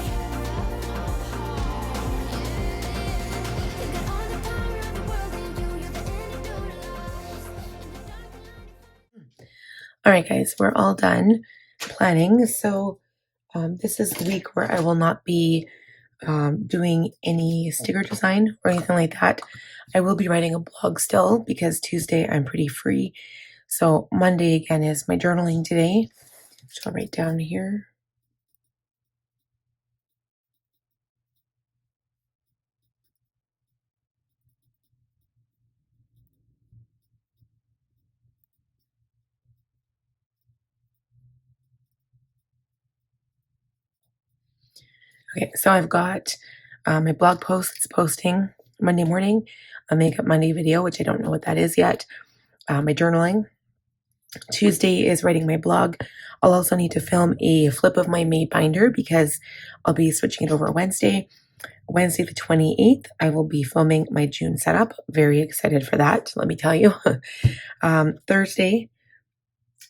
You got all the power of the world in you. You're the antidote to lies. In the dark and light. All right, guys, we're all done planning. So this is the week where I will not be doing any sticker design or anything like that. I will be writing a blog still because Tuesday I'm pretty free. So Monday again is my journaling day, which I'll write down here. Okay, so I've got my blog post that's posting Monday morning, a Makeup Monday video, which I don't know what that is yet, my journaling. Tuesday is writing my blog. I'll also need to film a flip of my May binder because I'll be switching it over Wednesday. Wednesday the 28th, I will be filming my June setup. Very excited for that, let me tell you. Thursday,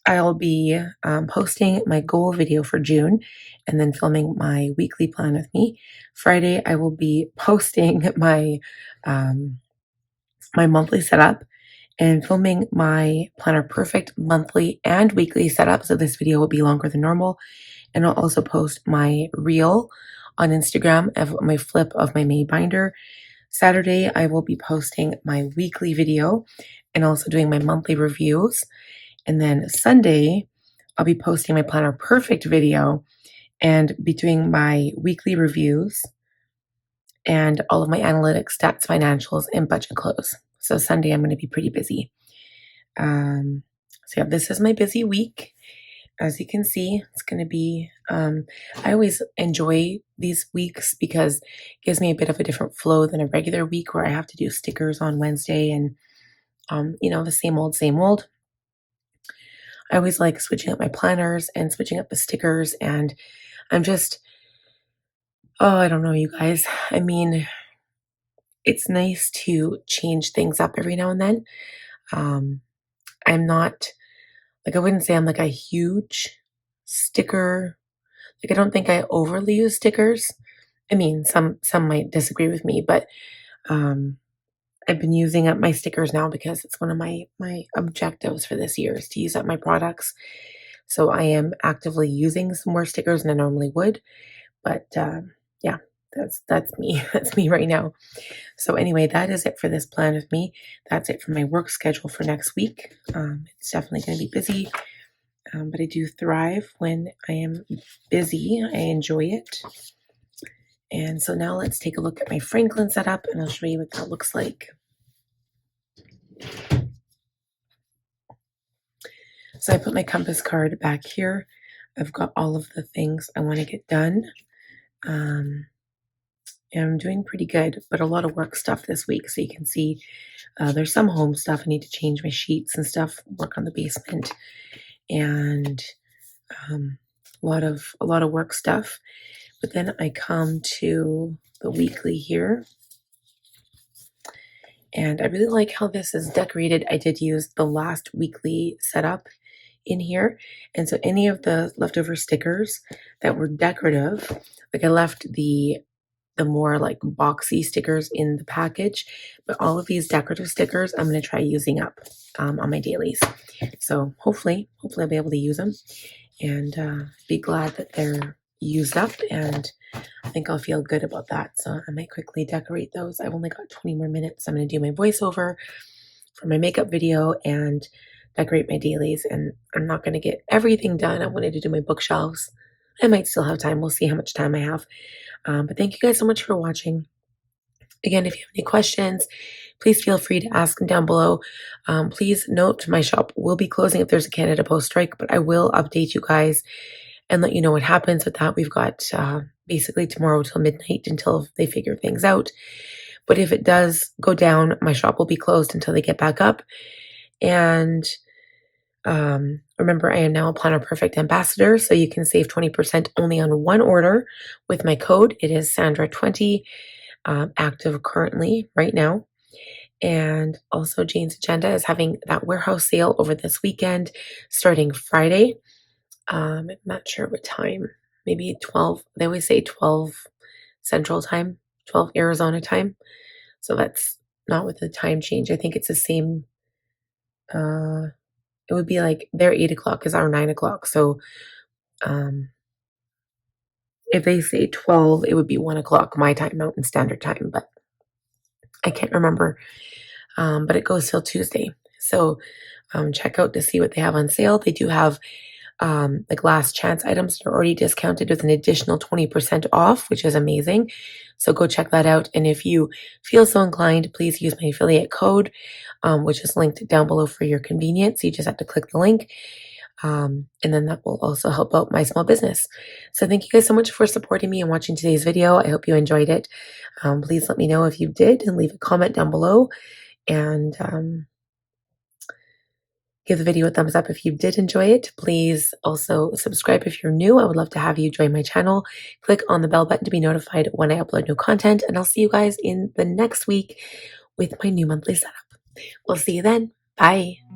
I'll be posting my goal video for June and then filming my weekly plan with me. Friday, I will be posting my monthly setup and filming my Planner Perfect monthly and weekly setup. So this video will be longer than normal. And I'll also post my reel on Instagram of my flip of my May binder. Saturday, I will be posting my weekly video and also doing my monthly reviews. And then Sunday, I'll be posting my Planner Perfect video and be doing my weekly reviews and all of my analytics, stats, financials, and budget close. So Sunday, I'm going to be pretty busy. So yeah, this is my busy week. As you can see, it's going to be, I always enjoy these weeks because it gives me a bit of a different flow than a regular week where I have to do stickers on Wednesday and, the same old, same old. I always like switching up my planners and switching up the stickers. And I'm just, I don't know, you guys. I mean, it's nice to change things up every now and then. I'm not, I wouldn't say I'm like a huge sticker. I don't think I overly use stickers. I mean, some might disagree with me, but I've been using up my stickers now because it's one of my objectives for this year is to use up my products. So I am actively using some more stickers than I normally would. But yeah, that's me. That's me right now. So anyway, that is it for this plan with me. That's it for my work schedule for next week. It's definitely going to be busy, but I do thrive when I am busy. I enjoy it. And so now let's take a look at my Franklin setup and I'll show you what that looks like. So I put my compass card back here. I've got all of the things I want to get done. And I'm doing pretty good, but a lot of work stuff this week. So you can see there's some home stuff. I need to change my sheets and stuff, work on the basement, and a lot of work stuff. But then I come to the weekly here. And I really like how this is decorated. I did use the last weekly setup in here. And so any of the leftover stickers that were decorative, I left the more boxy stickers in the package, but all of these decorative stickers I'm going to try using up on my dailies. So hopefully I'll be able to use them and be glad that they're used up, and I think I'll feel good about that. So I might quickly decorate those. I've only got 20 more minutes. I'm going to do my voiceover for my makeup video and decorate my dailies, and I'm not going to get everything done. I wanted to do my bookshelves. I might still have time. We'll see how much time I have. But thank you guys so much for watching. Again, if you have any questions, please feel free to ask them down below. Please note my shop will be closing if there's a Canada Post strike, but I will update you guys and let you know what happens with that. We've got basically tomorrow till midnight until they figure things out. But if it does go down, my shop will be closed until they get back up. And remember, I am now a Planner Perfect ambassador, so you can save 20% only on one order with my code. It is Sandra20, active currently right now. And also Jane's Agenda is having that warehouse sale over this weekend, starting Friday. I'm not sure what time, maybe 12. They always say 12 Central Time, 12 Arizona time. So that's not with the time change. I think it's the same. It would be like their 8 o'clock is our 9 o'clock. So if they say 12, it would be 1 o'clock my time, Mountain Standard Time. But I can't remember. But it goes till Tuesday. So check out to see what they have on sale. They do have last chance items that are already discounted with an additional 20% off, which is amazing. So go check that out. And if you feel so inclined, please use my affiliate code, which is linked down below for your convenience. You just have to click the link. And then that will also help out my small business. So thank you guys so much for supporting me and watching today's video. I hope you enjoyed it. Please let me know if you did and leave a comment down below, and give the video a thumbs up if you did enjoy it. Please also subscribe if you're new. I would love to have you join my channel. Click on the bell button to be notified when I upload new content, and I'll see you guys in the next week with my new monthly setup. We'll see you then. Bye.